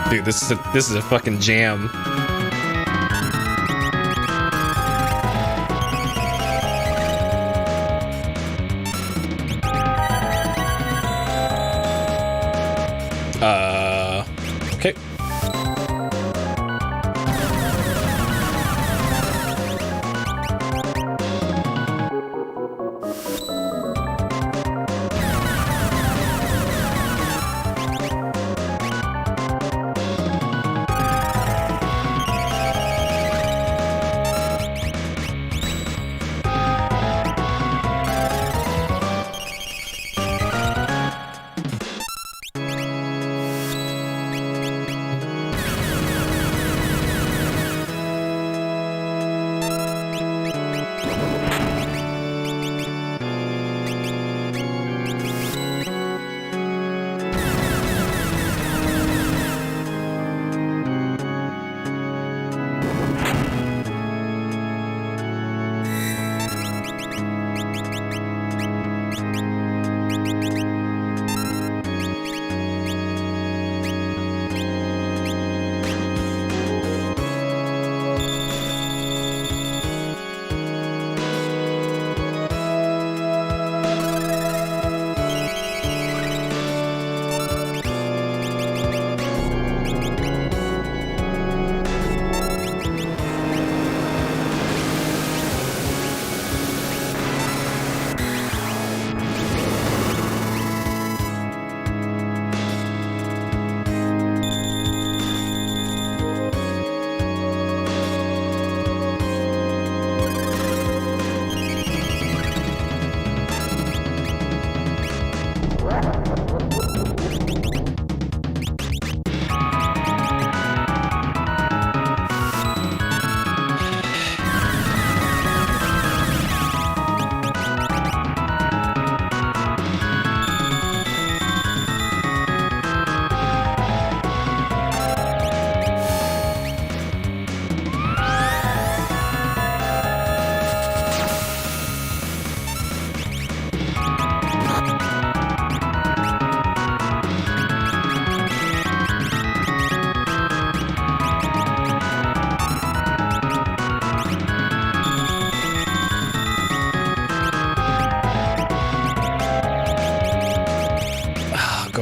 Dude, this is a fucking jam. Okay.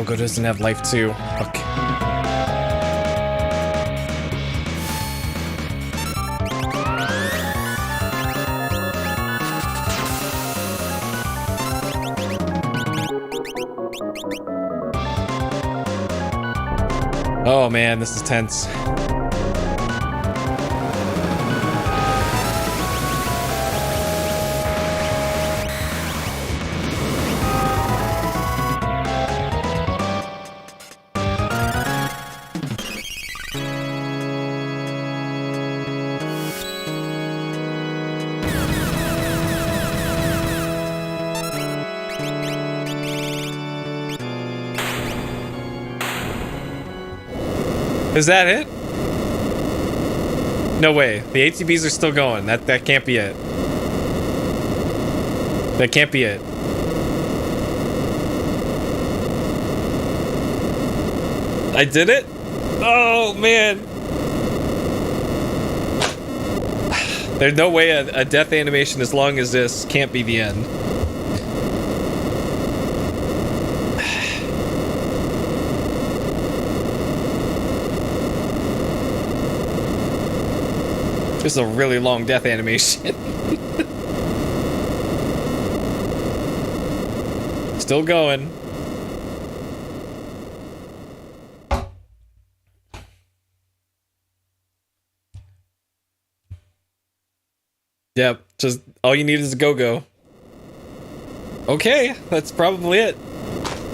Go doesn't have life too. Okay. Oh man, this is tense. Is that it? No way. The ATBs are still going. That can't be it. That can't be it. I did it? Oh, man. There's no way a death animation as long as this can't be the end. This is a really long death animation. Still going. Yep, just all you need is a go-go. Okay, that's probably it.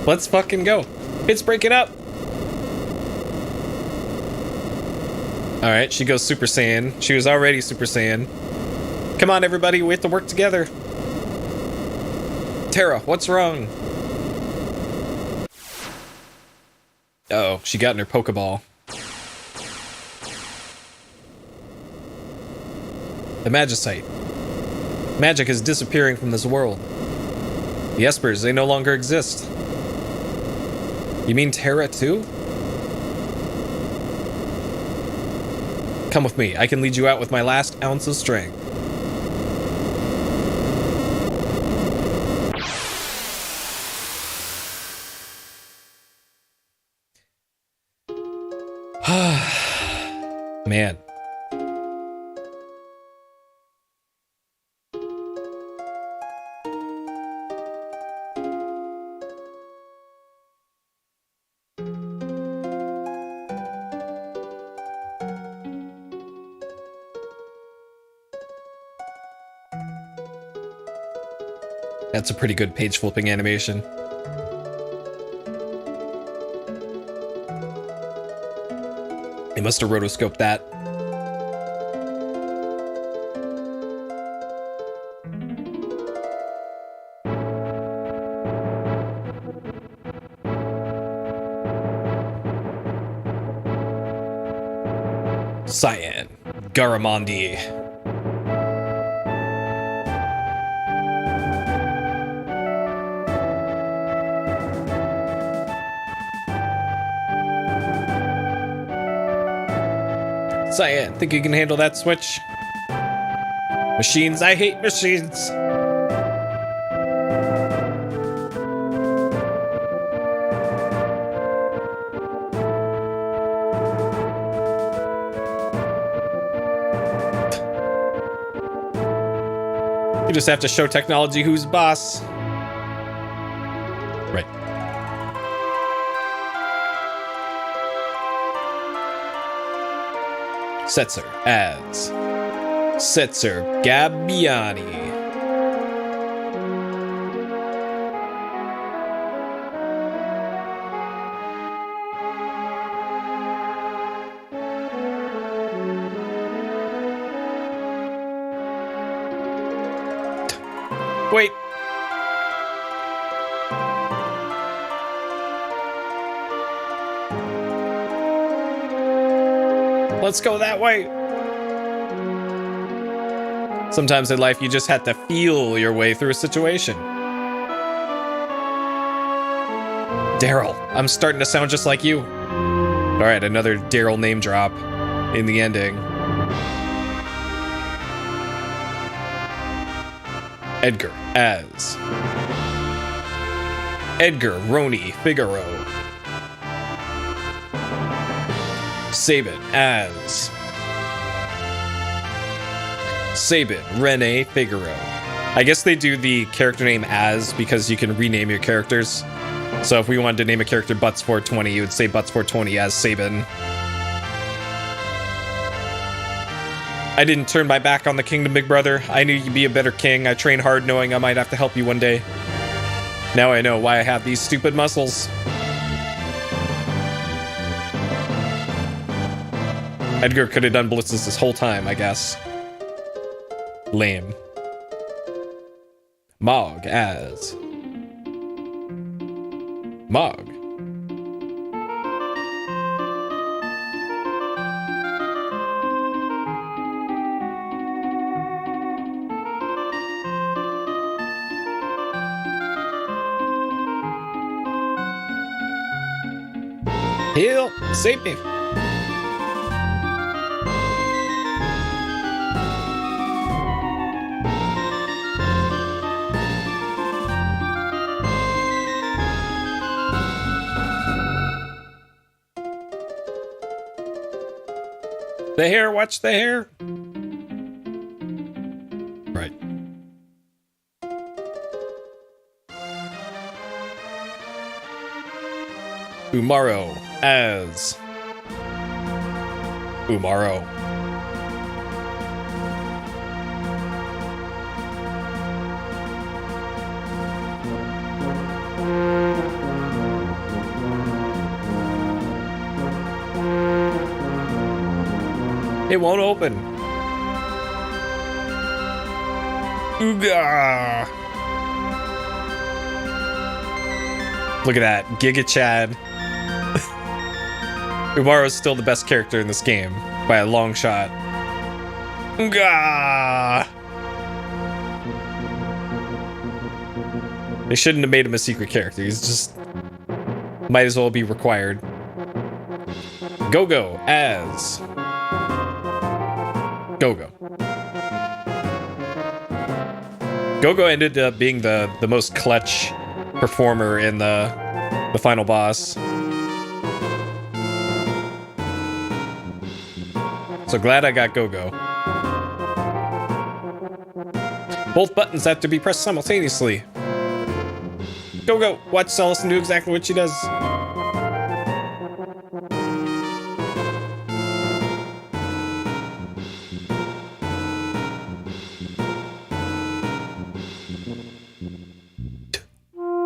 Let's fucking go. It's breaking up. Alright, she goes Super Saiyan. She was already Super Saiyan. Come on, everybody, we have to work together. Terra, what's wrong? Uh-oh, she got in her Pokeball. The Magicite. Magic is disappearing from this world. The Espers, they no longer exist. You mean Terra too? Come with me. I can lead you out with my last ounce of strength. Man. That's a pretty good page flipping animation. They must have rotoscoped that. Cyan. Garamandi. Cyan, think you can handle that switch? Machines, I hate machines. You just have to show technology who's boss. Right. Setzer as Setzer Gabbiani. Wait. Let's go that way. Sometimes in life, you just have to feel your way through a situation. Daryl, I'm starting to sound just like you. All right, another Daryl name drop in the ending. Edgar as Edgar Roni Figaro. Sabin as Sabin Rene Figaro. I guess they do the character name as because you can rename your characters. So if we wanted to name a character Butts420, you would say Butts420 as Sabin. I didn't turn my back on the kingdom, big brother. I knew you'd be a better king. I trained hard knowing I might have to help you one day. Now I know why I have these stupid muscles. Edgar could have done blitzes this whole time, I guess. Lame. Mog as Mog. Heal, save me. The hair, watch the hair. Right. Umaro as Umaro. It won't open. Ooga. Look at that. Giga Chad. Umaro's still the best character in this game by a long shot. Ooga. They shouldn't have made him a secret character. He's just might as well be required. Go-Go as Go-Go. Go-Go ended up being the most clutch performer in the final boss. So glad I got Go-Go. Both buttons have to be pressed simultaneously. Go-Go! Watch Celeste and do exactly what she does.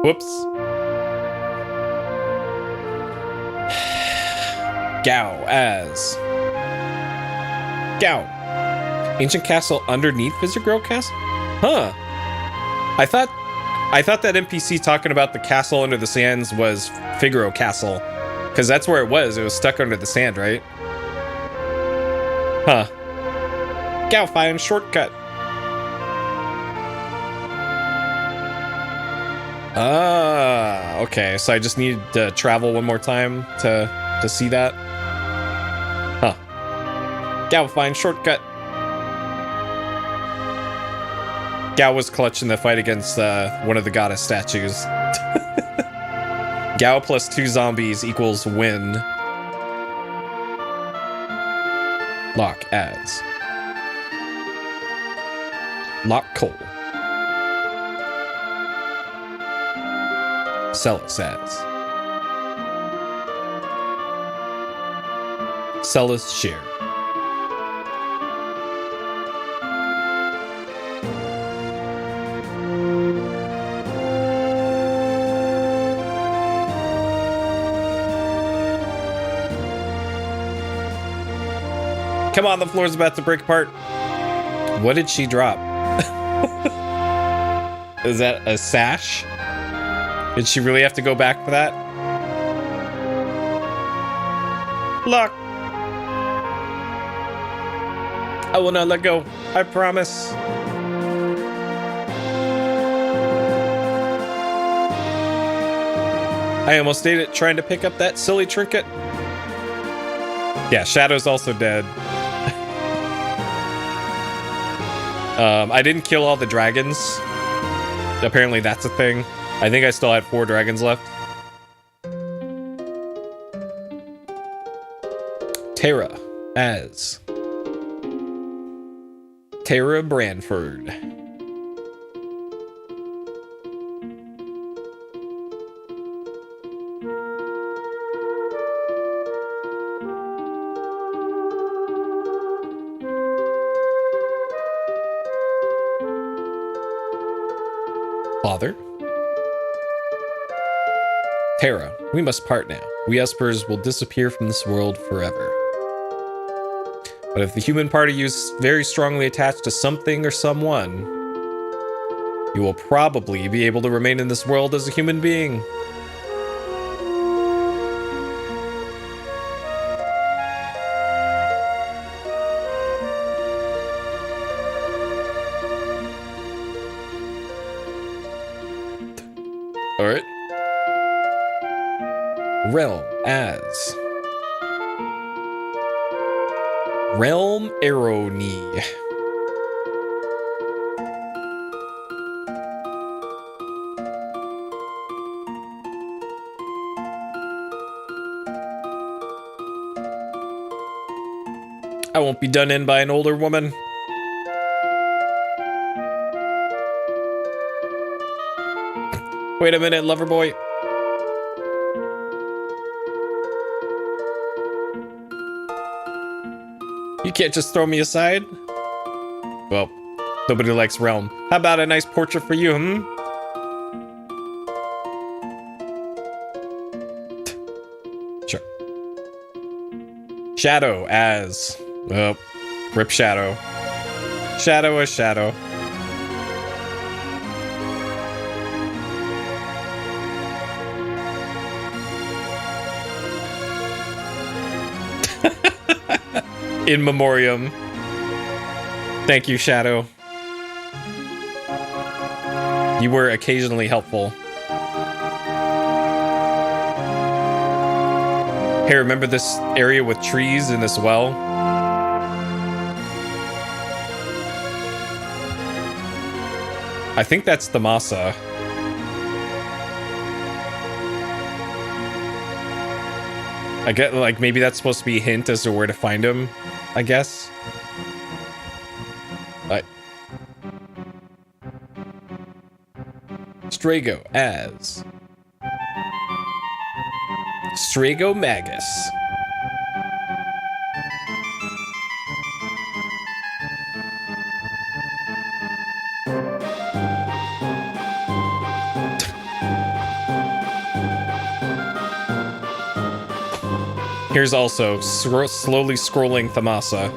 Whoops. Gao as Gao. Ancient castle underneath Visit Girl Castle? Huh. I thought that NPC talking about the castle under the sands was Figaro Castle. Because that's where it was. It was stuck under the sand, right? Huh. Gao find shortcut. Ah, okay. So I just need to travel one more time to see that. Huh. Gao find shortcut. Gao was clutch in the fight against one of the goddess statues. Gao plus 2 zombies equals win. Lock as Lock Cole. Celis as Celis share. Come on, the floor's about to break apart. What did she drop? Is that a sash? Did she really have to go back for that? Look. I will not let go. I promise. I almost ate it trying to pick up that silly trinket. Yeah, Shadow's also dead. I didn't kill all the dragons. Apparently that's a thing. I think I still had 4 dragons left. Tara as Tara Branford. Father? Tara, we must part now. We Espers will disappear from this world forever. But if the human party is very strongly attached to something or someone, you will probably be able to remain in this world as a human being. Alright. Realm as Realm Arrowknee. I won't be done in by an older woman. Wait a minute, lover boy. You can't just throw me aside? Well, nobody likes Realm. How about a nice portrait for you, Sure. Shadow as... Oh, rip Shadow. Shadow as Shadow. In memoriam. Thank you, Shadow. You were occasionally helpful. Hey, remember this area with trees and this well? I think that's the Masa. I get, like, maybe that's supposed to be a hint as to where to find him, I guess. Strago as Strago Magus. Here's also slowly scrolling Thamasa.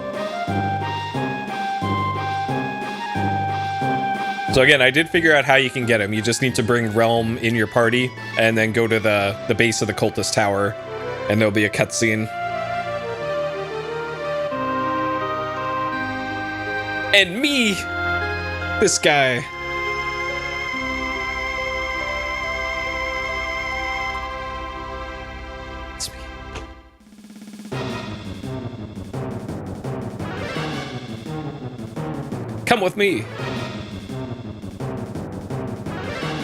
So again, I did figure out how you can get him. You just need to bring Realm in your party and then go to the base of the Cultist Tower, and there'll be a cutscene. And me! This guy. It's me. Come with me!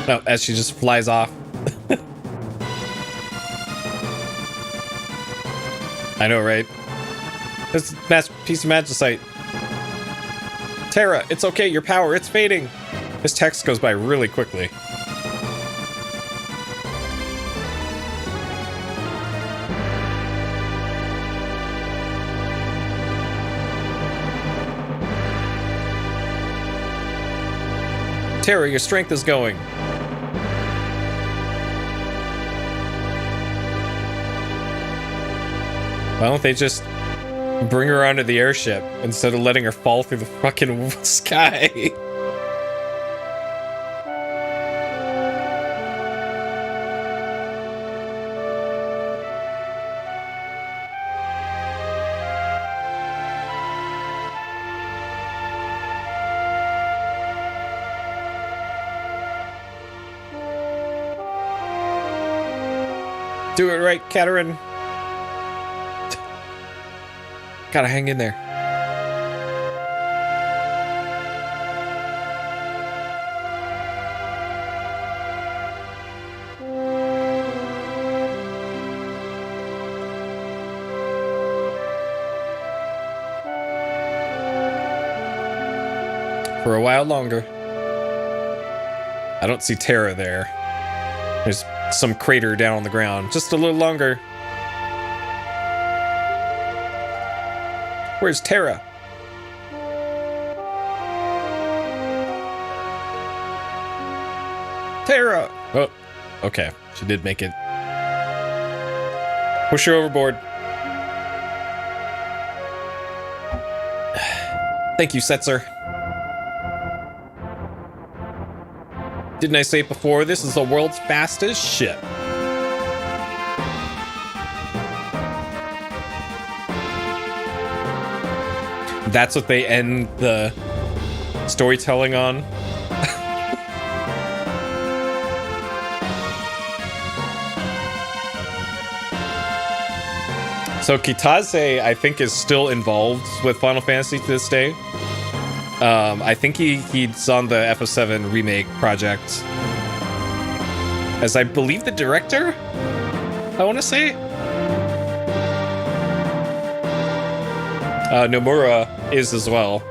Oh, as she just flies off. I know, right? This piece of magicite. Terra, it's okay, your power, it's fading. This text goes by really quickly. Terra, your strength is going. Why don't they just bring her onto the airship instead of letting her fall through the fucking sky? Do it right, Katerin. Gotta hang in there. For a while longer. I don't see Terra there. There's some crater down on the ground. Just a little longer. Where's Terra? Terra! Oh, okay. She did make it. Push her overboard. Thank you, Setzer. Didn't I say it before? This is the world's fastest ship. That's what they end the storytelling on. So Kitase, I think, is still involved with Final Fantasy to this day. I think he's on the FF7 remake project. As I believe the director, I want to say. Nomura is as well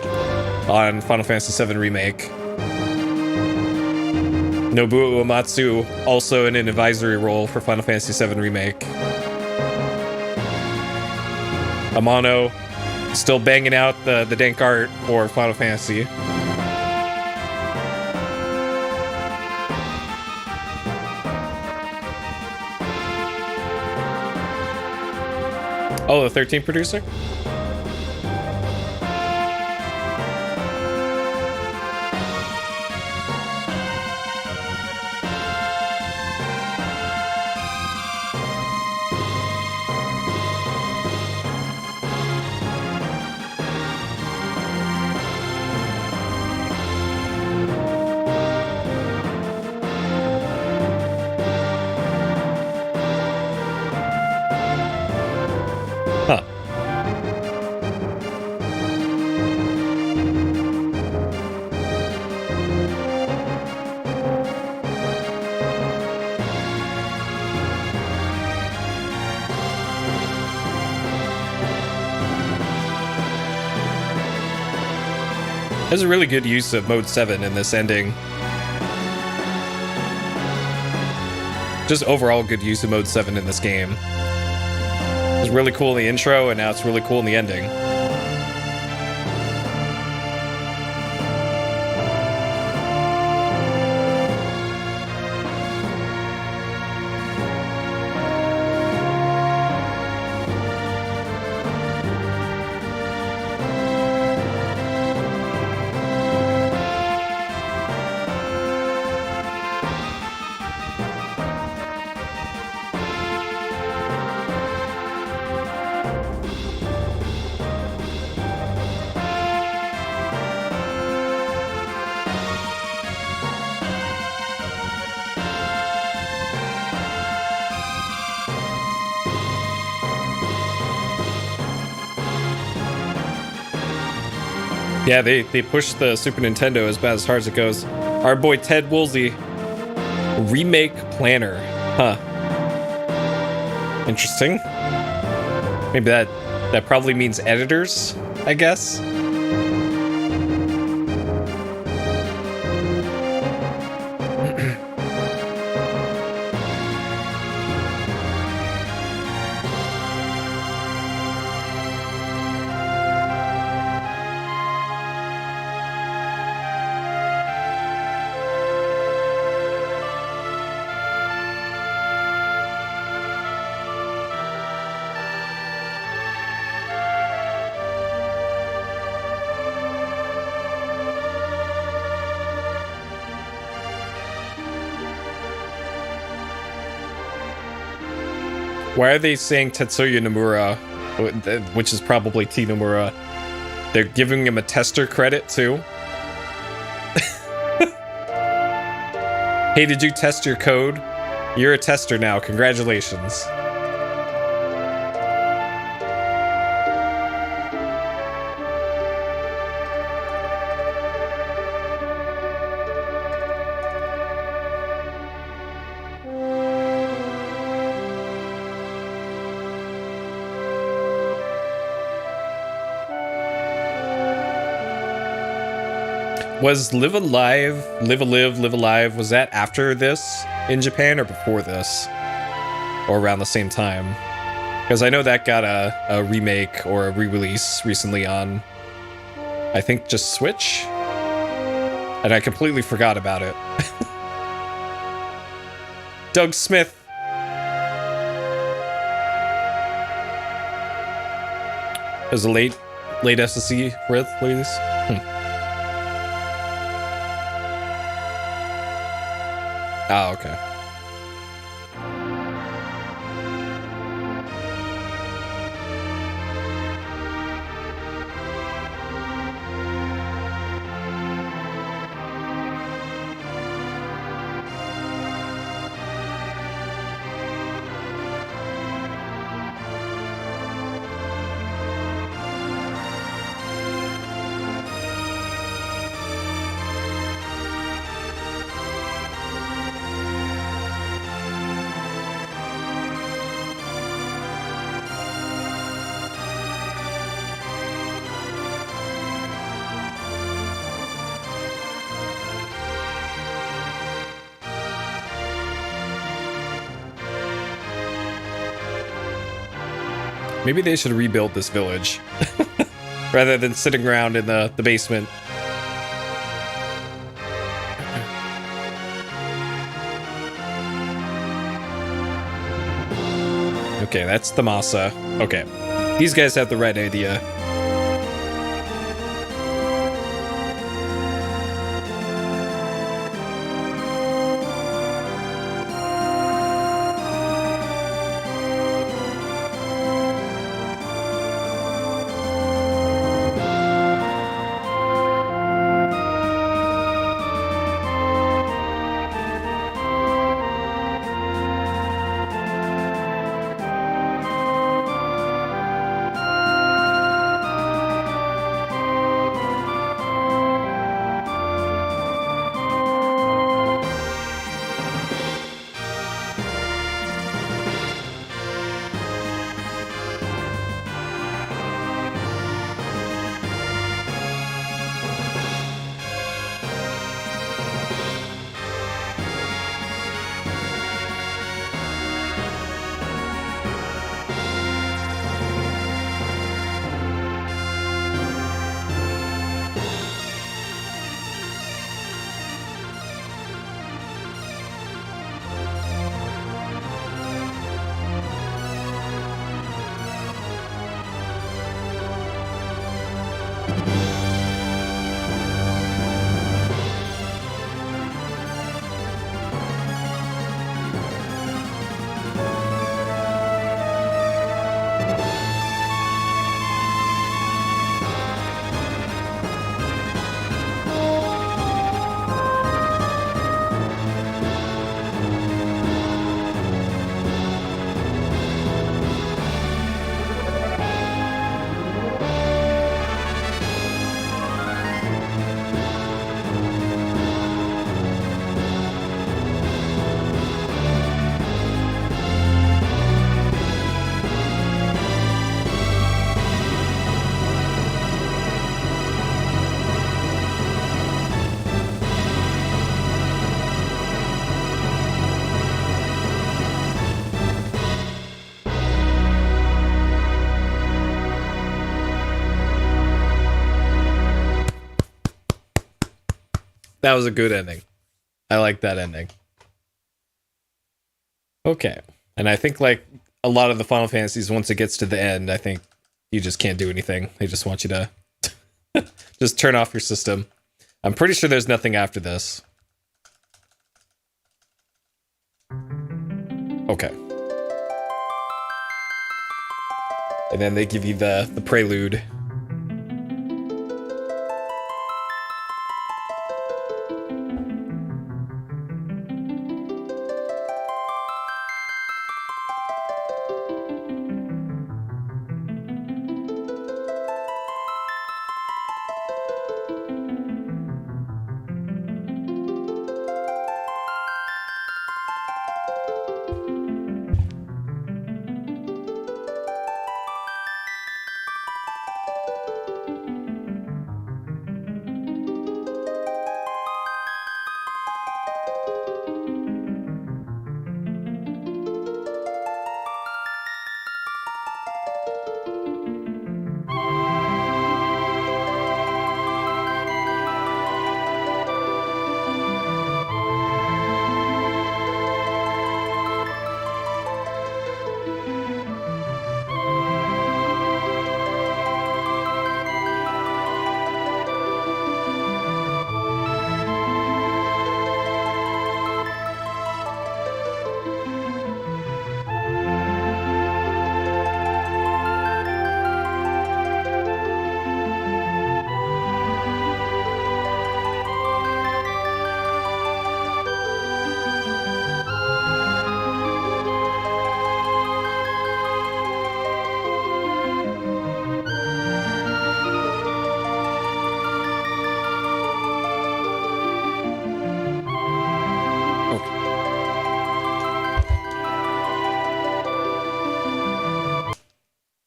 on Final Fantasy VII Remake. Nobuo Uematsu also in an advisory role for Final Fantasy VII Remake. Amano still banging out the dank art for Final Fantasy. Oh, the 13th producer? Huh. There's a really good use of mode 7 in this ending. Just overall good use of mode 7 in this game. It's really cool in the intro, and now it's really cool in the ending. Yeah, they pushed the Super Nintendo as hard as it goes. Our boy Ted Woolsey, remake planner. Huh. Interesting. Maybe that probably means editors, I guess. Why are they saying Tetsuya Nomura, which is probably T. Nomura? They're giving him a tester credit too. Hey, did you test your code? You're a tester now. Congratulations. Was Live Alive, Live a Live, Live Alive, was that after this in Japan or before this? Or around the same time? Because I know that got a remake or a re-release recently on, I think, just Switch? And I completely forgot about it. Doug Smith. There's a late SSC with ladies. Oh, okay. Maybe they should rebuild this village rather than sitting around in the basement. Okay, that's the Masa. Okay. These guys have the right idea. That was a good ending. I like that ending. Okay. And I think like a lot of the Final Fantasies, once it gets to the end, I think you just can't do anything. They just want you to just turn off your system. I'm pretty sure there's nothing after this. Okay. And then they give you the prelude.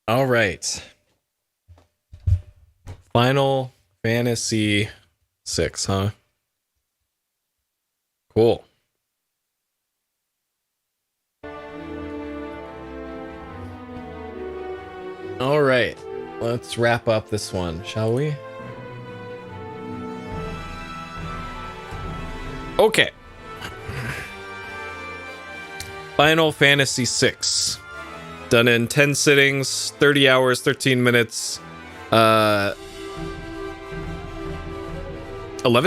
All right. Final Fantasy 6, huh? Cool. All right. Let's wrap up this one, shall we? Okay. Final Fantasy 6. Done in 10 sittings, 30 hours, 13 minutes. 11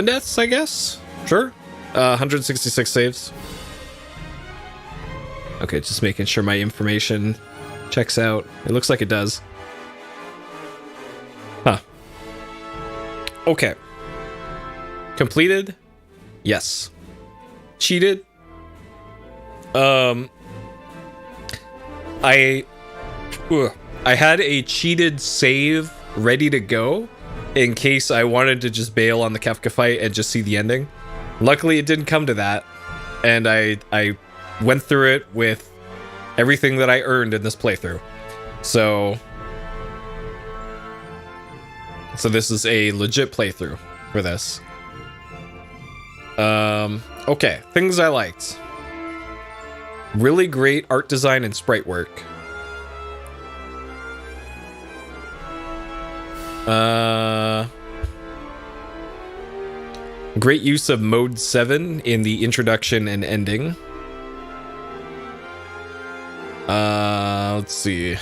deaths, I guess? Sure. 166 saves. Okay, just making sure my information checks out. It looks like it does. Huh. Okay. Completed? Yes. Cheated? I had a cheated save ready to go in case I wanted to just bail on the Kefka fight and just see the ending. Luckily, it didn't come to that, and I went through it with everything that I earned in this playthrough. So this is a legit playthrough for this. Okay, things I liked. Really great art design and sprite work. Great use of Mode 7 in the introduction and ending. Let's see.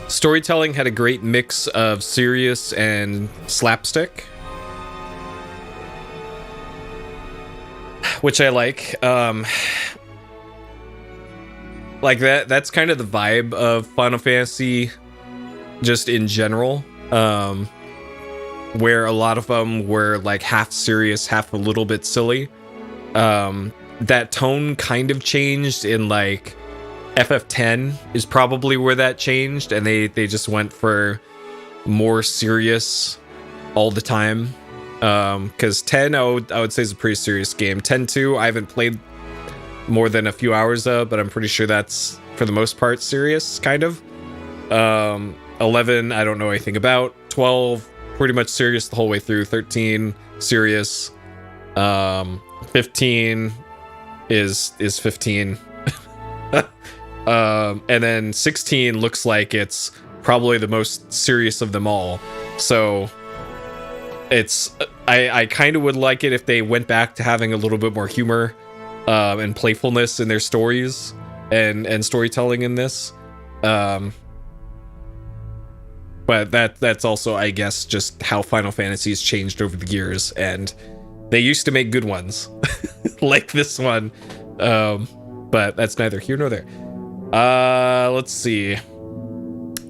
Storytelling had a great mix of serious and slapstick, which I like. Like that's kind of the vibe of Final Fantasy just in general, where a lot of them were like half serious, half a little bit silly. That tone kind of changed in like FF10 is probably where that changed, and they just went for more serious all the time. Because 10 I would say is a pretty serious game. 10-2 I haven't played more than a few hours of, but I'm pretty sure that's for the most part serious, kind of. 11 I don't know anything about. 12 pretty much serious the whole way through. 13 serious. 15 is 15. And then 16 looks like it's probably the most serious of them all. So it's I kind of would like it if they went back to having a little bit more humor and playfulness in their stories and storytelling in this. But that's also, I guess, just how Final Fantasy has changed over the years, and they used to make good ones like this one. But that's neither here nor there. Let's see.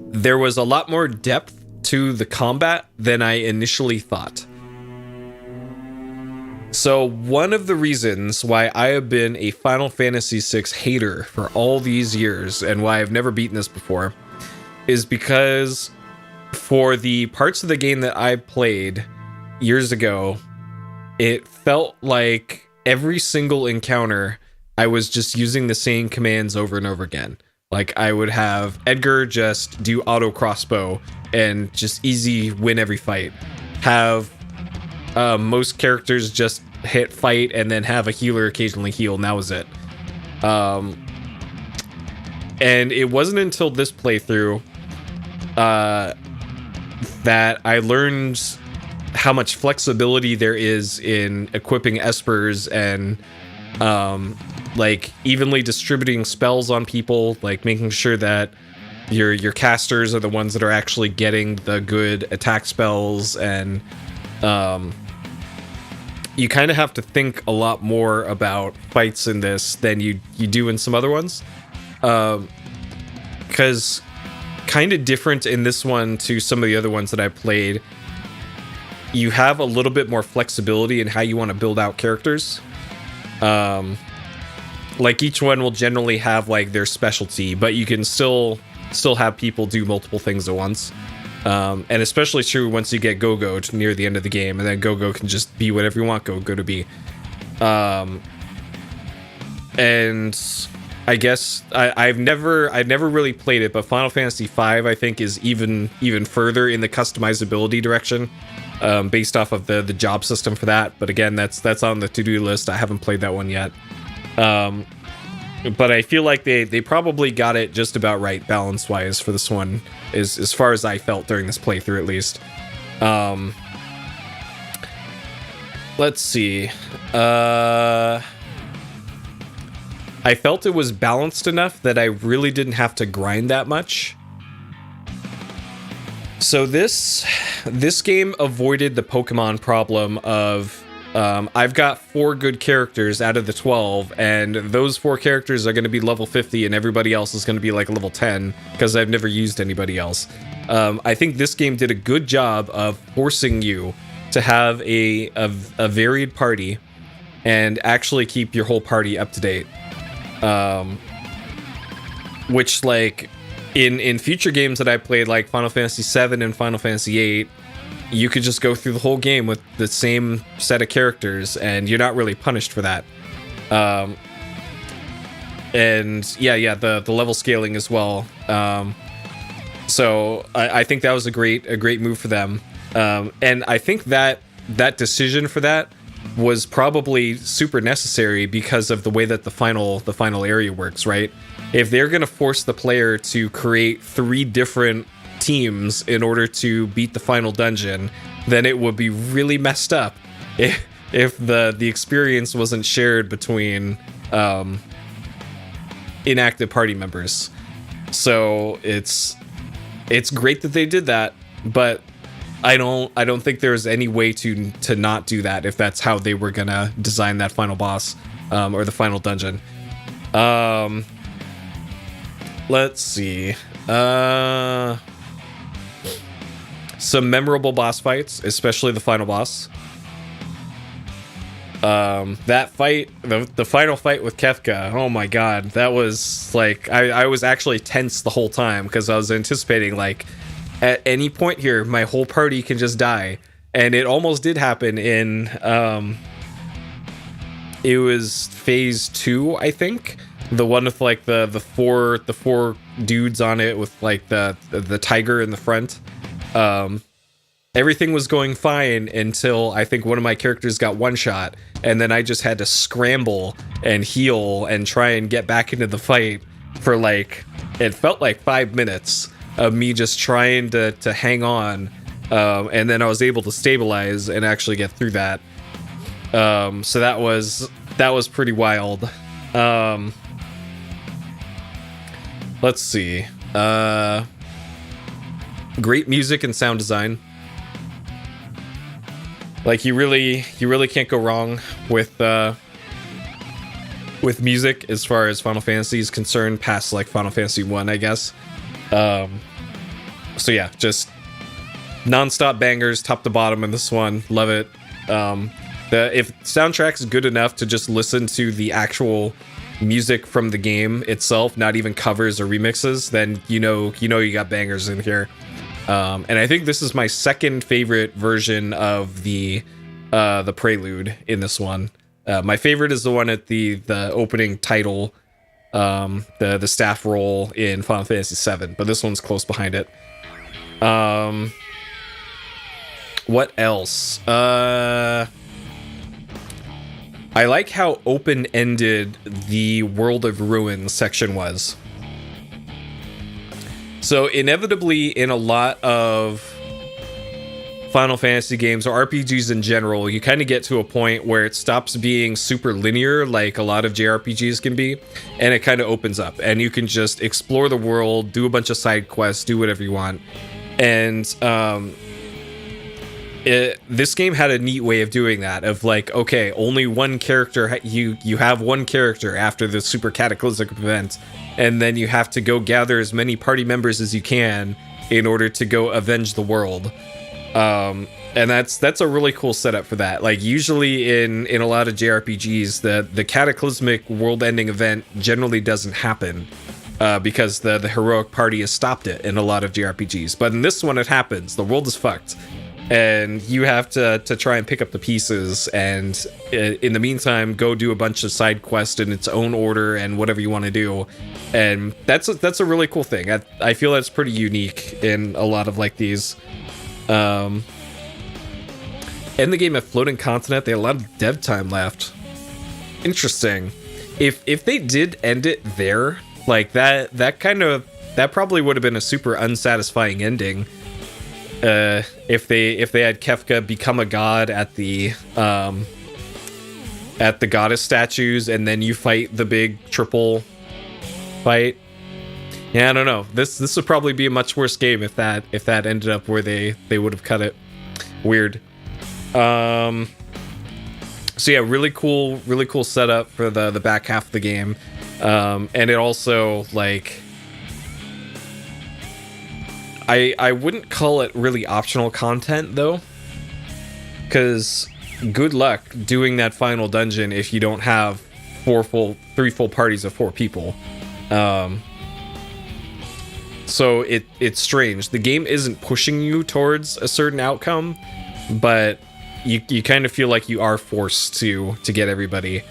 There was a lot more depth to the combat than I initially thought. So one of the reasons why I have been a Final Fantasy VI hater for all these years, and why I've never beaten this before, is because for the parts of the game that I played years ago, it felt like every single encounter I was just using the same commands over and over again. Like, I would have Edgar just do auto crossbow and just easy win every fight. Have most characters just hit fight and then have a healer occasionally heal, and that was it. And it wasn't until this playthrough that I learned how much flexibility there is in equipping espers and like evenly distributing spells on people, like making sure that your casters are the ones that are actually getting the good attack spells, and you kind of have to think a lot more about fights in this than you do in some other ones, because kind of different in this one to some of the other ones that I played. You have a little bit more flexibility in how you want to build out characters. Like, each one will generally have like their specialty, but you can still have people do multiple things at once. And especially true once you get Go-Go near the end of the game, and then Go-Go can just be whatever you want Go-Go to be. And I guess I've never really played it, but Final Fantasy V, I think, is even further in the customizability direction, based off of the job system for that. But again, that's on the to-do list. I haven't played that one yet. But I feel like they probably got it just about right balance-wise for this one, as far as I felt during this playthrough, at least. Let's see. I felt it was balanced enough that I really didn't have to grind that much. So this game avoided the Pokemon problem of I've got 4 good characters out of the 12, and those 4 characters are going to be level 50, and everybody else is going to be like level 10, because I've never used anybody else. I think this game did a good job of forcing you to have a varied party and actually keep your whole party up to date. Which, like, in future games that I played, like Final Fantasy VII and Final Fantasy VIII, you could just go through the whole game with the same set of characters, and you're not really punished for that. And the level scaling as well. So I think that was a great move for them. And I think that decision for that was probably super necessary because of the way that the final area works, right? If they're going to force the player to create 3 different teams in order to beat the final dungeon, then it would be really messed up if the experience wasn't shared between inactive party members. So it's great that they did that, but I don't think there's any way to not do that if that's how they were gonna design that final boss, or the final dungeon. Let's see. Some memorable boss fights, especially the final boss. That fight, the final fight with Kefka, oh my god, that was like, I was actually tense the whole time because I was anticipating, like, at any point here, my whole party can just die. And it almost did happen in, it was phase 2, I think. The one with like the four dudes on it with like the tiger in the front. Everything was going fine until I think one of my characters got one shot, and then I just had to scramble and heal and try and get back into the fight for like, it felt like 5 minutes of me just trying to hang on and then I was able to stabilize and actually get through that. So that was pretty wild. Let's see. Great music and sound design. Like you really can't go wrong with music as far as Final Fantasy is concerned, past like Final Fantasy 1, I guess. So yeah, just non-stop bangers, top to bottom in this one. Love it. If soundtrack's good enough to just listen to the actual music from the game itself, not even covers or remixes, then you know you got bangers in here. And I think this is my second favorite version of the prelude in this one. My favorite is the one at the opening title, the staff roll in Final Fantasy VII, but this one's close behind it. What else? I like how open-ended the World of Ruin section was. So inevitably, in a lot of Final Fantasy games or RPGs in general, you kind of get to a point where it stops being super linear like a lot of JRPGs can be, and it kind of opens up, and you can just explore the world, do a bunch of side quests, do whatever you want. And this game had a neat way of doing that, of like, okay, only one character, you have one character after the super cataclysmic event, and then you have to go gather as many party members as you can in order to go avenge the world. And that's a really cool setup for that. Like usually in a lot of JRPGs, the cataclysmic world-ending event generally doesn't happen because the heroic party has stopped it in a lot of JRPGs. But in this one, it happens. The world is fucked. And you have to try and pick up the pieces, and in the meantime, go do a bunch of side quests in its own order and whatever you want to do. And that's a really cool thing. I feel that's pretty unique in a lot of like these. In the game at Floating Continent, they had a lot of dev time left. Interesting. If they did end it there, like that probably would have been a super unsatisfying ending. If they had Kefka become a god at the goddess statues, and then you fight the big triple fight. Yeah, I don't know. This would probably be a much worse game if that ended up where they would have cut it. Weird. So yeah, really cool setup for the back half of the game. And it also, like, I wouldn't call it really optional content though, because good luck doing that final dungeon if you don't have three full parties of 4 people. So it's strange. The game isn't pushing you towards a certain outcome, but you kind of feel like you are forced to get everybody.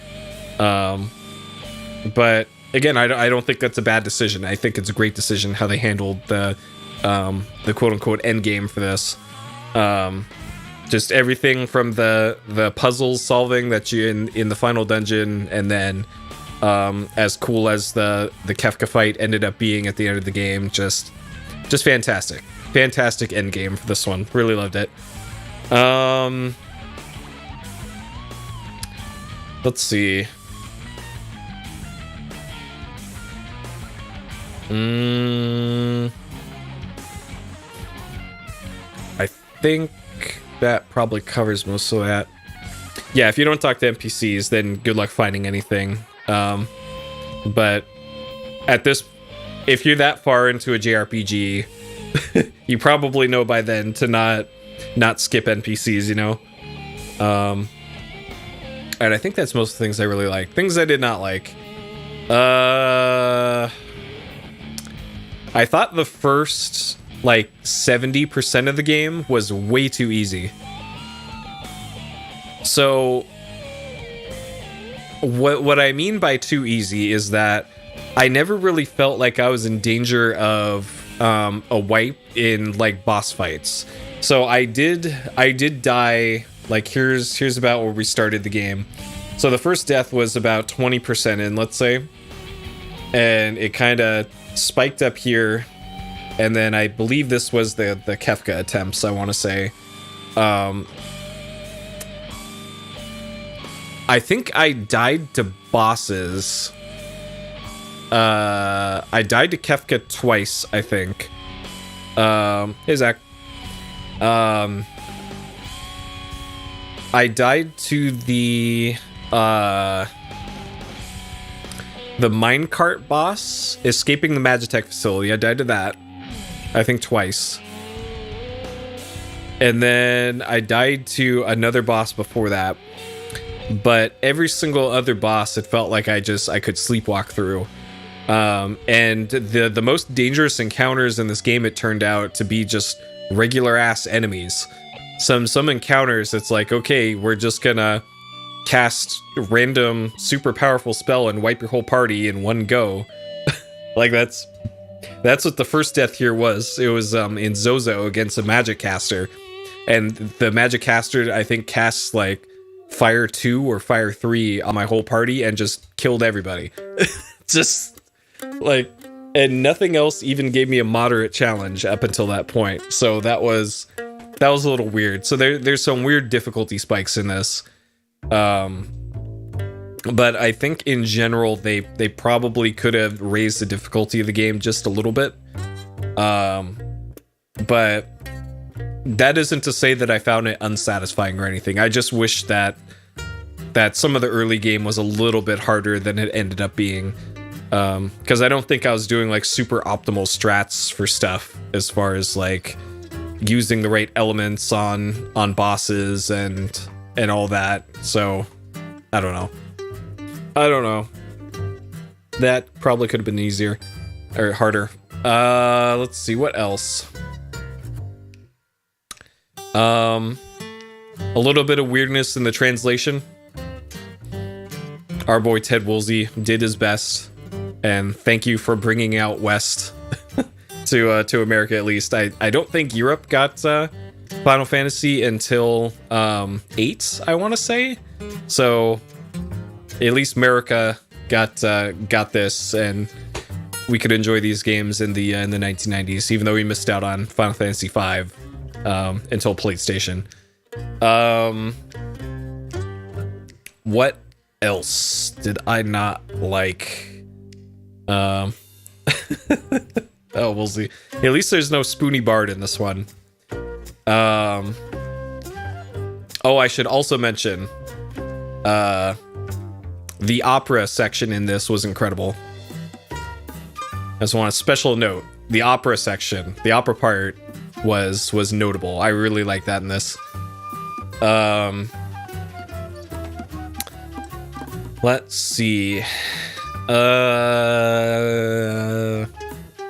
But again, I don't think that's a bad decision. I think it's a great decision how they handled the quote-unquote end game for this. Just everything from the puzzles solving that you in the final dungeon, and then as cool as the Kefka fight ended up being at the end of the game, just fantastic end game for this one. Really loved it. Let's see. I think that probably covers most of that. Yeah, if you don't talk to NPCs, then good luck finding anything. But if you're that far into a JRPG, you probably know by then to not skip NPCs, you know? And I think that's most of the things I really like. Things I did not like. I thought the first, like, 70% of the game was way too easy. So, what I mean by too easy is that I never really felt like I was in danger of a wipe in, like, boss fights. So I did die. Like, here's about where we started the game. So the first death was about 20% in, let's say. And it kind of spiked up here. and then I believe this was the Kefka attempts, I want to say. I think I died to bosses. I died to Kefka twice, I think. Hey, Zach. I died to the minecart boss, escaping the Magitech facility. I died to that, I think twice. And then I died to another boss before that. But every single other boss, it felt like I could sleepwalk through. And the most dangerous encounters in this game, it turned out to be just regular ass enemies. Some encounters, it's like, okay, we're just gonna cast random super powerful spell and wipe your whole party in one go. Like that's what the first death here was. It was in Zozo against a magic caster, and the magic caster, I think, casts like Fire 2 or Fire 3 on my whole party and just killed everybody. Just like, and nothing else even gave me a moderate challenge up until that point. So that was a little weird. So there's some weird difficulty spikes in this. But I think in general they probably could have raised the difficulty of the game just a little bit. But that isn't to say that I found it unsatisfying or anything. I just wish that some of the early game was a little bit harder than it ended up being. Because I don't think I was doing like super optimal strats for stuff as far as like using the right elements on bosses and all that. So I don't know. That probably could have been easier or harder. Let's see what else. A little bit of weirdness in the translation. Our boy Ted Woolsey did his best, and thank you for bringing out West to America at least. I don't think Europe got Final Fantasy until 8, I want to say. So at least America got this, and we could enjoy these games in the 1990s, even though we missed out on Final Fantasy V until PlayStation. What else did I not like? Oh, we'll see. At least there's no Spoony Bard in this one. Oh, I should also mention the opera section in this was incredible. I just want a special note. The opera section, the opera part was notable. I really like that in this. Let's see.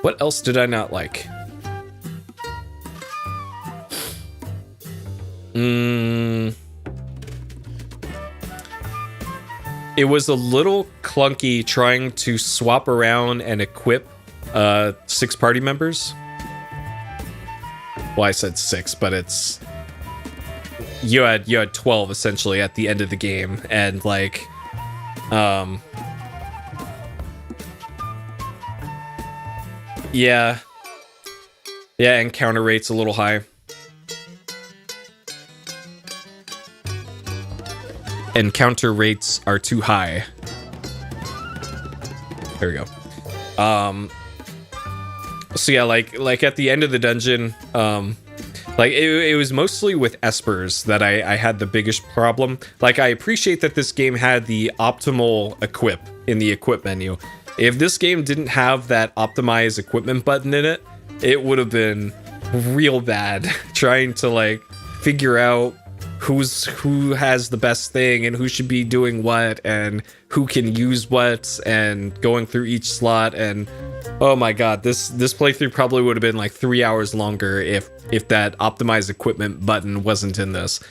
What else did I not like? It was a little clunky trying to swap around and equip 6 party members. Well, I said 6, but it's you had 12 essentially at the end of the game, and like yeah, encounter rate's a little high. Encounter rates are too high. There we go. So yeah, like at the end of the dungeon, like it was mostly with espers that I had the biggest problem. Like, I appreciate that this game had the optimal equip in the equip menu. If this game didn't have that optimize equipment button in it, it would have been real bad trying to like figure out who has the best thing and who should be doing what and who can use what and going through each slot. And oh my god, this playthrough probably would have been like 3 hours longer if that optimize equipment button wasn't in this.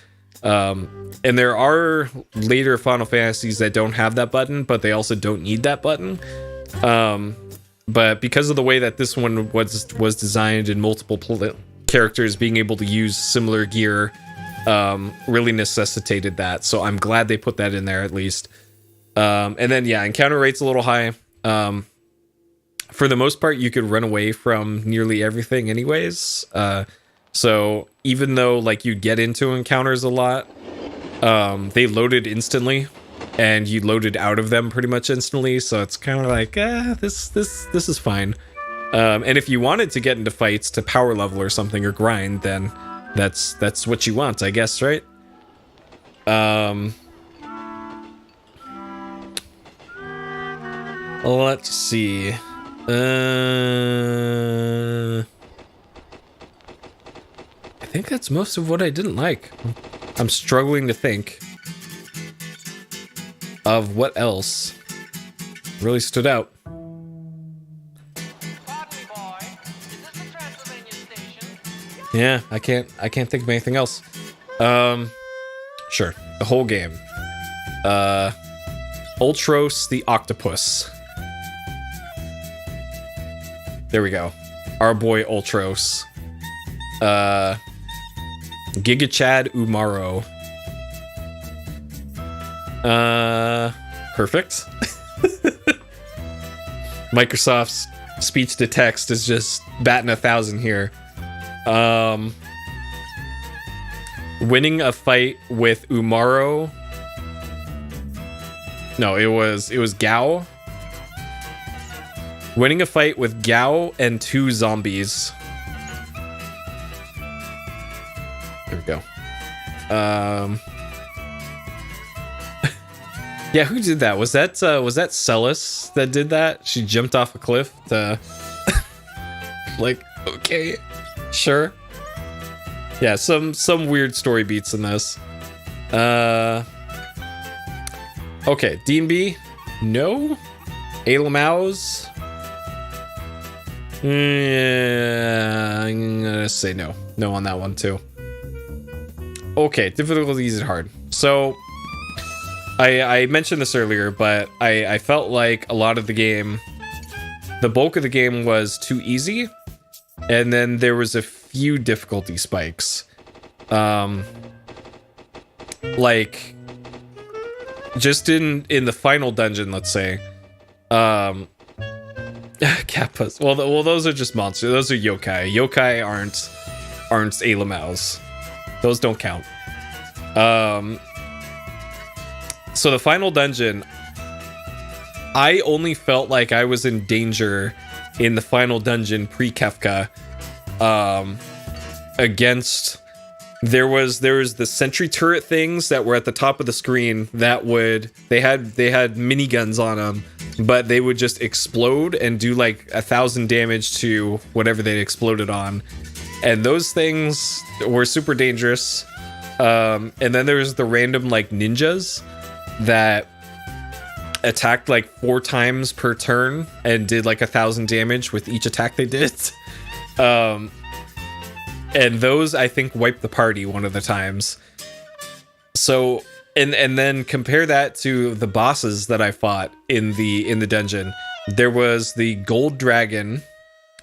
And there are later Final Fantasies that don't have that button, but they also don't need that button. But because of the way that this one was designed and multiple characters being able to use similar gear, really necessitated that. So I'm glad they put that in there at least. And then yeah, encounter rate's a little high. for the most part, you could run away from nearly everything anyways. So even though like you get into encounters a lot, they loaded instantly, and you loaded out of them pretty much instantly. So it's kind of like, this is fine. And if you wanted to get into fights to power level or something or grind, then that's what you want, I guess, right? Let's see. I think that's most of what I didn't like. I'm struggling to think of what else really stood out. Yeah, I can't think of anything else. Sure. The whole game. Ultros the Octopus. There we go. Our boy Ultros. Giga Chad Umaro. Perfect. Microsoft's speech to text is just batting 1,000 here. Winning a fight with Umaro. No, it was Gao. Winning a fight with Gao and 2 zombies. There we go. Yeah, who did that? Was that Celis that did that? She jumped off a cliff to like, okay, sure. Yeah, some weird story beats in this. Okay, D&B, no. Ayla Maus. Yeah, I'm gonna say no. No on that one too. Okay, difficulty is hard. So, I mentioned this earlier, but I felt like a lot of the game, the bulk of the game was too easy, and then there was a few difficulty spikes. Like, just in the final dungeon, let's say, Kappas. Well, those are just monsters. Those are yokai. Yokai aren't Ayla Maus. Those don't count. So the final dungeon, I only felt like I was in danger in the final dungeon pre-Kefka, against, there was the sentry turret things that were at the top of the screen that they had miniguns on them, but they would just explode and do like 1,000 damage to whatever they exploded on. And those things were super dangerous. And then there was the random like ninjas that attacked like 4 times per turn and did like 1,000 damage with each attack they did. And those, I think, wiped the party one of the times. So, and then compare that to the bosses that I fought in the dungeon. There was the gold dragon,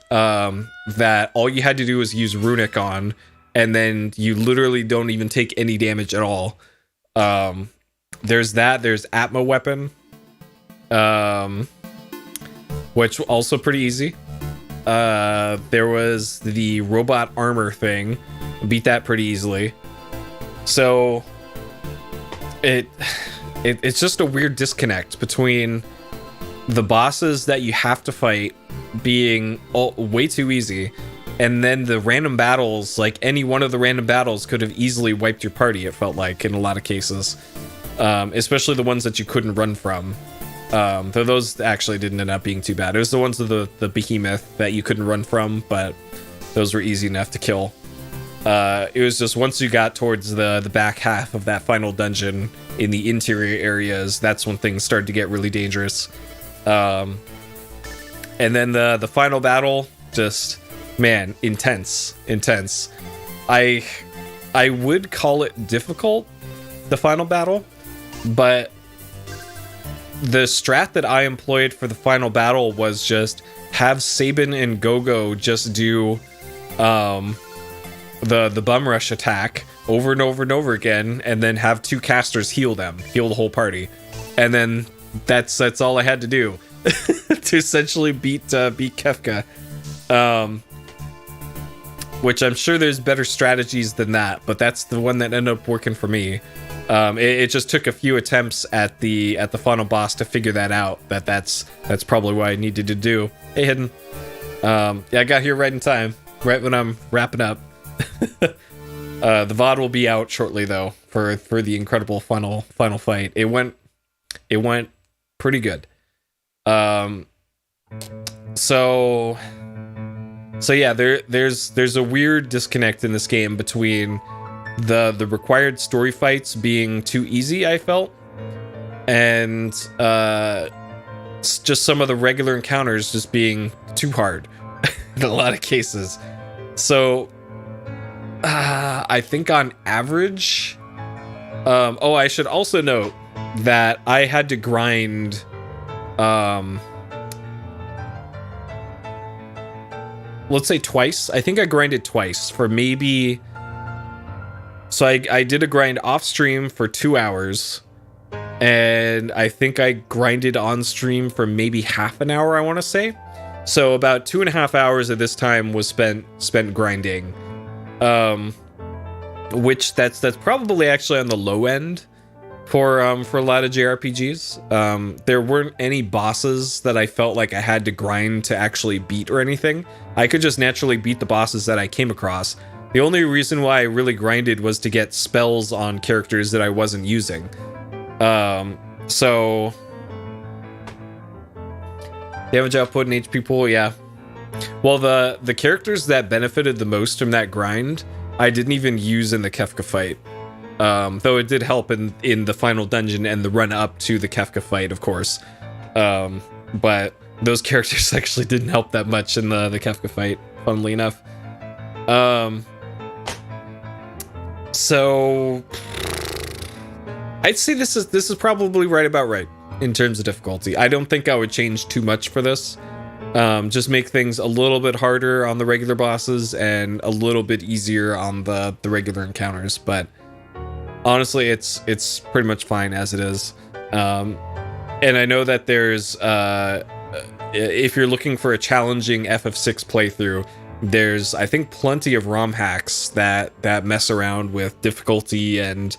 that all you had to do was use runic on, and then you literally don't even take any damage at all. There's Atma weapon, which also pretty easy. There was the robot armor thing, beat that pretty easily. So it's just a weird disconnect between the bosses that you have to fight being way too easy, and then the random battles, like any one of the random battles could have easily wiped your party, it felt like, in a lot of cases. Especially the ones that you couldn't run from. Though those actually didn't end up being too bad. It was the ones of the behemoth that you couldn't run from, but those were easy enough to kill. It was just once you got towards the back half of that final dungeon in the interior areas, that's when things started to get really dangerous. And then the final battle, just, man, intense. I would call it difficult, the final battle, but the strat that I employed for the final battle was just have Sabin and Gogo just do the bum rush attack over and over and over again, and then have 2 casters heal the whole party, and then that's all I had to do to essentially beat Kefka. Which I'm sure there's better strategies than that, but that's the one that ended up working for me. It just took a few attempts at the final boss to figure that out. That's probably what I needed to do. Hey, Hidden. Yeah, I got here right in time, right when I'm wrapping up. The VOD will be out shortly though for the incredible final fight. It went pretty good. So yeah, there's a weird disconnect in this game between the required story fights being too easy, I felt, and just some of the regular encounters just being too hard in a lot of cases. So I think on average, I should also note that I had to grind let's say twice. I think I grinded twice for maybe... So I did a grind off stream for 2 hours, and I think I grinded on stream for maybe half an hour, I want to say. So about 2.5 hours of this time was spent grinding, which that's probably actually on the low end for a lot of JRPGs. There weren't any bosses that I felt like I had to grind to actually beat or anything. I could just naturally beat the bosses that I came across. The only reason why I really grinded was to get spells on characters that I wasn't using. So damage output and HP pool, yeah. Well, the characters that benefited the most from that grind, I didn't even use in the Kefka fight. Though it did help in the final dungeon and the run up to the Kefka fight, of course. But those characters actually didn't help that much in the Kefka fight, funnily enough. So I'd say this is probably right about right in terms of difficulty. I don't think I would change too much for this. Just make things a little bit harder on the regular bosses and a little bit easier on the regular encounters. But honestly, it's pretty much fine as it is. And I know that there's if you're looking for a challenging FF6 playthrough, there's, I think, plenty of ROM hacks that mess around with difficulty and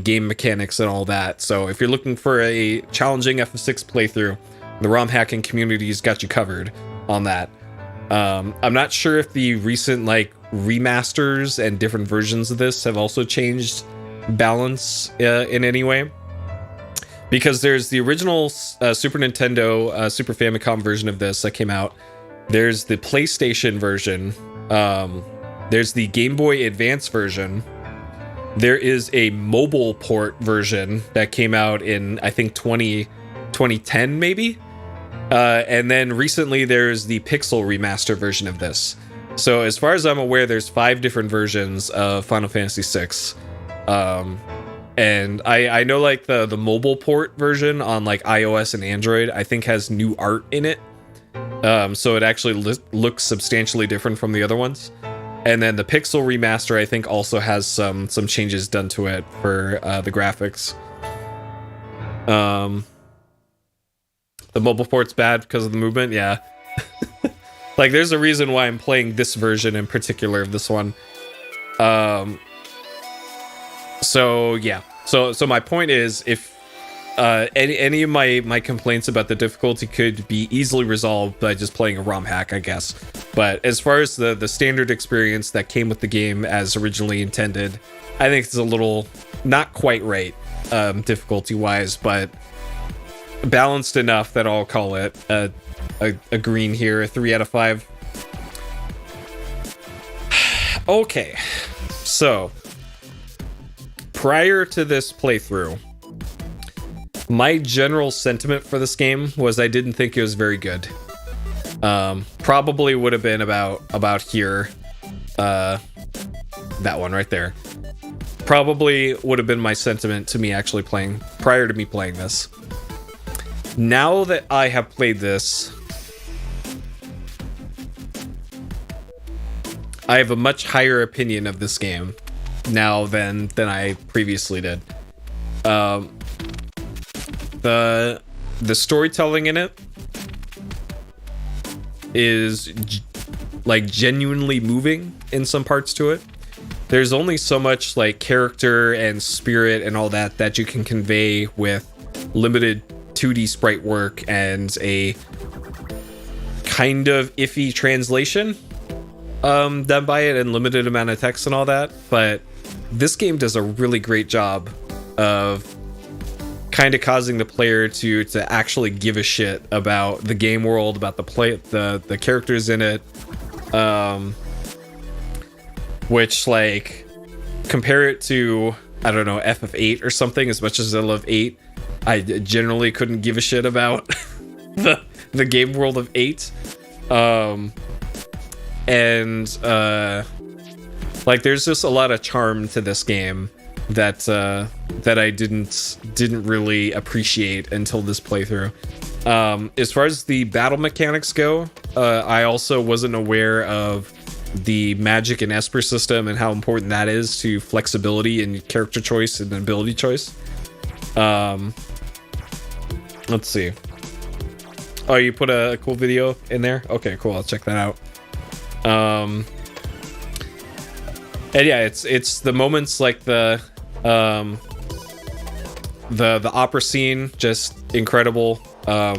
game mechanics and all that. So if you're looking for a challenging FF6 playthrough, the ROM hacking community's got you covered on that. I'm not sure if the recent remasters and different versions of this have also changed balance in any way, because there's the original Super Nintendo Super Famicom version of this that came out. There's the PlayStation version. There's the Game Boy Advance version. There is a mobile port version that came out in, I think, 2010 maybe. And then recently there's the Pixel remaster version of this. So as far as I'm aware, there's 5 different versions of Final Fantasy VI. And I know the mobile port version on iOS and Android, I think, has new art in it. So it actually looks substantially different from the other ones. And then the Pixel remaster, I think, also has some changes done to it for the graphics. The mobile port's bad because of the movement, yeah. There's a reason why I'm playing this version in particular of this one. So yeah. So my point is, if any of my complaints about the difficulty could be easily resolved by just playing a ROM hack, I guess. But as far as the standard experience that came with the game as originally intended, I think it's a little not quite right, difficulty-wise, but balanced enough that I'll call it a green here, a 3 out of 5. Okay, so prior to this playthrough, my general sentiment for this game was I didn't think it was very good. Probably would have been about here. That one right there. Probably would have been my sentiment to me actually playing, prior to me playing this. Now that I have played this, I have a much higher opinion of this game now than I previously did. The storytelling in it is like genuinely moving in some parts to it. There's only so much like character and spirit and all that you can convey with limited 2D sprite work and a kind of iffy translation done by it and limited amount of text and all that. But this game does a really great job of kind of causing the player to actually give a shit about the game world, about the characters in it, which, like, compare it to, I don't know, FF8 or something. As much as I love 8, I generally couldn't give a shit about the game world of 8. Like, there's just a lot of charm to this game that I didn't really appreciate until this playthrough. As far as the battle mechanics go, I also wasn't aware of the magic and Esper system and how important that is to flexibility and character choice and ability choice. Let's see. Oh, you put a cool video in there? Okay, cool. I'll check that out. And yeah, it's the moments like the opera scene, just incredible. A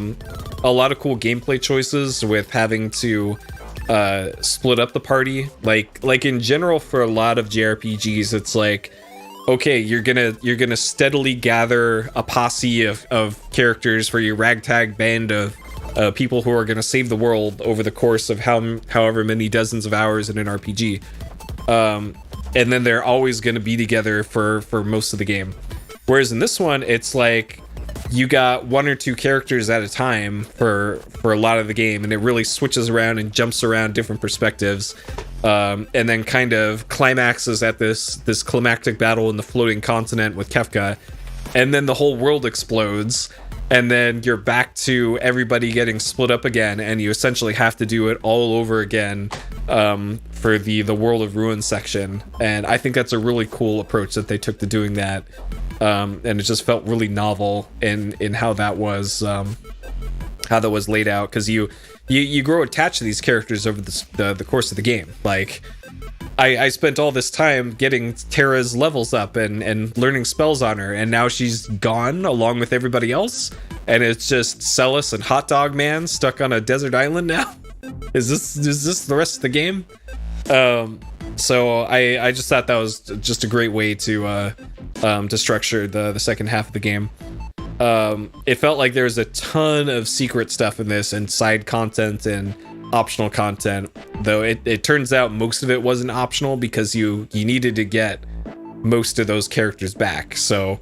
lot of cool gameplay choices with having to split up the party. Like in general, for a lot of JRPGs, it's like, okay, you're gonna steadily gather a posse of characters for your ragtag band of people who are gonna save the world over the course of however many dozens of hours in an RPG. And then they're always gonna be together for most of the game. Whereas in this one, it's like you got one or two characters at a time for a lot of the game, and it really switches around and jumps around different perspectives, and then kind of climaxes at this climactic battle in the floating continent with Kefka, and then the whole world explodes, and then you're back to everybody getting split up again, and you essentially have to do it all over again for the World of Ruin section. And I think that's a really cool approach that they took to doing that. And it just felt really novel in how that was laid out, because you grow attached to these characters over the course of the game. Like, I spent all this time getting Terra's levels up and learning spells on her, and now she's gone along with everybody else, and it's just Celis and Hot Dog Man stuck on a desert island now. Is this the rest of the game? So I just thought that was just a great way to structure the second half of the game. It felt like there was a ton of secret stuff in this, and side content and optional content, though it turns out most of it wasn't optional because you needed to get most of those characters back. So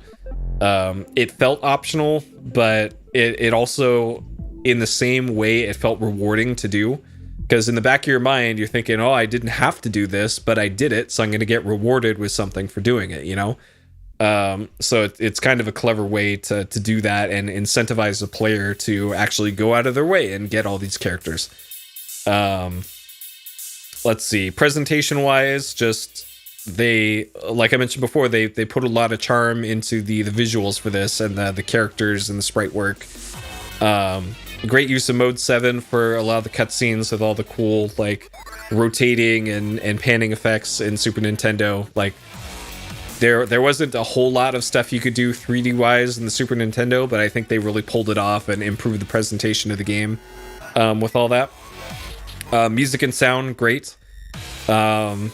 it felt optional, but it also, in the same way, it felt rewarding to do. Because in the back of your mind, you're thinking, oh, I didn't have to do this, but I did it, so I'm going to get rewarded with something for doing it, you know? So it's kind of a clever way to do that and incentivize the player to actually go out of their way and get all these characters. Let's see. Presentation-wise, just they, like I mentioned before, they put a lot of charm into the visuals for this, and the characters and the sprite work. Great use of Mode 7 for a lot of the cutscenes with all the cool, like, rotating and panning effects in Super Nintendo. Like, there wasn't a whole lot of stuff you could do 3D wise in the Super Nintendo, but I think they really pulled it off and improved the presentation of the game with all that. Music and sound, great. And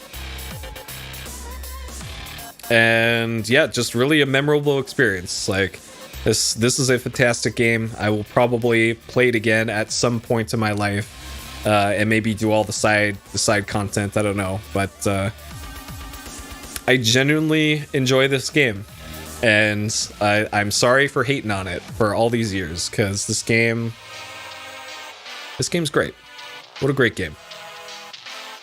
yeah, just really a memorable experience. Like, this is a fantastic game. I will probably play it again at some point in my life, and maybe do all the side content. I don't know, but I genuinely enjoy this game, and I'm sorry for hating on it for all these years, because this game's great. What a great game.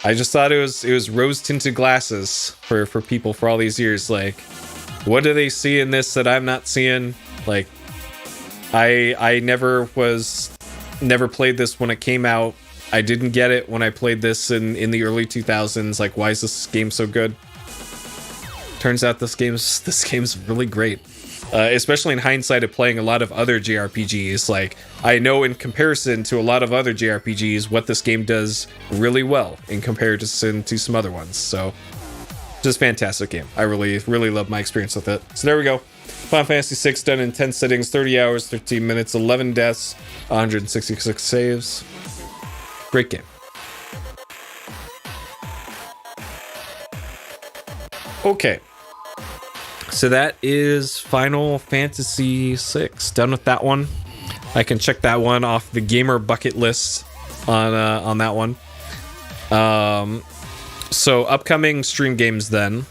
I just thought it was rose tinted glasses for people for all these years. Like, what do they see in this that I'm not seeing? Like, I never played this when it came out. I didn't get it when I played this in the early 2000s. Like, why is this game so good? Turns out this game's really great. especially in hindsight of playing a lot of other JRPGs. Like, I know in comparison to a lot of other JRPGs what this game does really well in comparison to some other ones. So, just fantastic game. I really, really love my experience with it. So there we go. Final Fantasy VI done in 10 sittings, 30 hours, 13 minutes, 11 deaths, 166 saves. Great game. Okay. So that is Final Fantasy VI. Done with that one. I can check that one off the gamer bucket list on that one. So upcoming stream games then.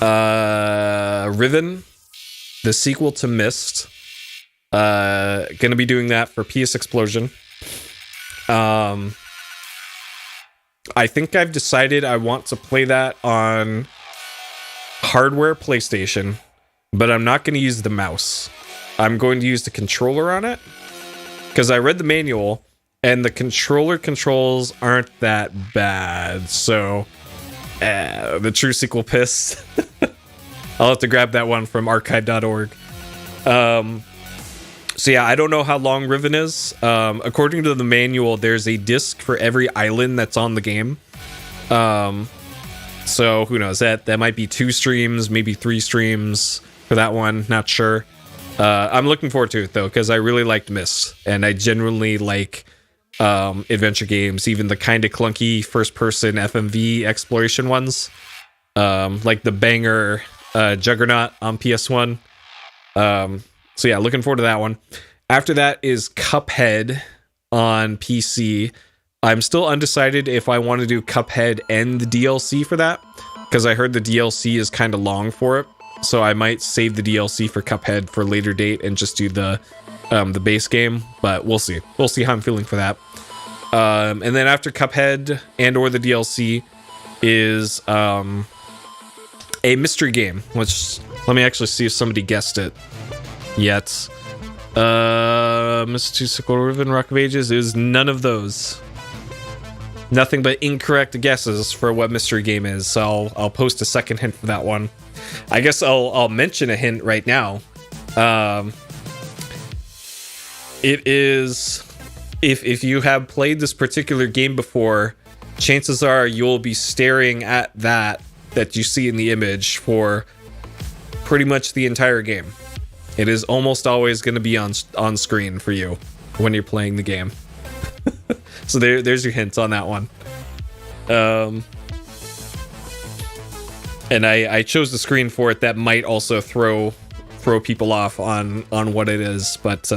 Riven, the sequel to Myst. Gonna be doing that for PS Explosion. I think I've decided I want to play that on hardware PlayStation, but I'm not going to use the mouse. I'm going to use the controller on it, because I read the manual, and the controller controls aren't that bad, so the true sequel piss. I'll have to grab that one from archive.org. So yeah, I don't know how long Riven is. According to the manual, there's a disc for every island that's on the game. So who knows? That might be 2 streams, maybe 3 streams for that one. Not sure. I'm looking forward to it though, because I really liked Myst, and I genuinely like adventure games, even the kind of clunky first-person FMV exploration ones, like the banger Juggernaut on PS1. So yeah, looking forward to that one. After that is Cuphead on PC. I'm still undecided if I want to do Cuphead and the DLC for that, because I heard the DLC is kind of long for it. So I might save the DLC for Cuphead for a later date and just do the base game. But we'll see. We'll see how I'm feeling for that. And then after Cuphead and or the DLC is a mystery game, which let me actually see if somebody guessed it yet. Mystical Riven Rock of Ages is none of those. Nothing but incorrect guesses for what mystery game is. So I'll post a second hint for that one. I guess I'll mention a hint right now. It is, if you have played this particular game before, chances are you'll be staring at that you see in the image for pretty much the entire game. It is almost always going to be on screen for you when you're playing the game. So there's your hints on that one. And I chose the screen for it. That might also throw people off on what it is, but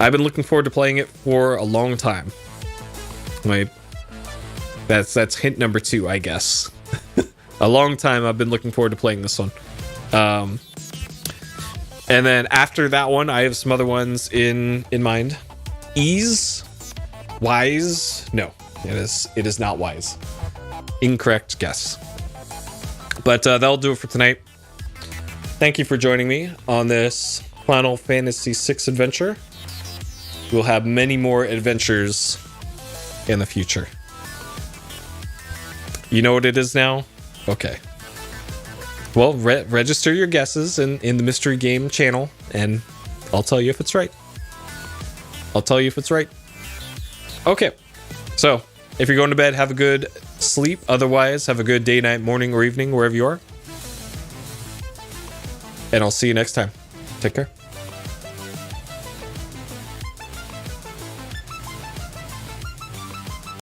I've been looking forward to playing it for a long time. That's hint number 2, I guess. A long time I've been looking forward to playing this one. And then after that one, I have some other ones in mind. Wise? No, it is not Wise. Incorrect guess. But that'll do it for tonight. Thank you for joining me on this Final Fantasy VI adventure. We'll have many more adventures in the future. You know what it is now? Okay. Well, register your guesses in the mystery game channel, and I'll tell you if it's right. Okay. So, if you're going to bed, have a good sleep. Otherwise, have a good day, night, morning, or evening, wherever you are. And I'll see you next time. Take care.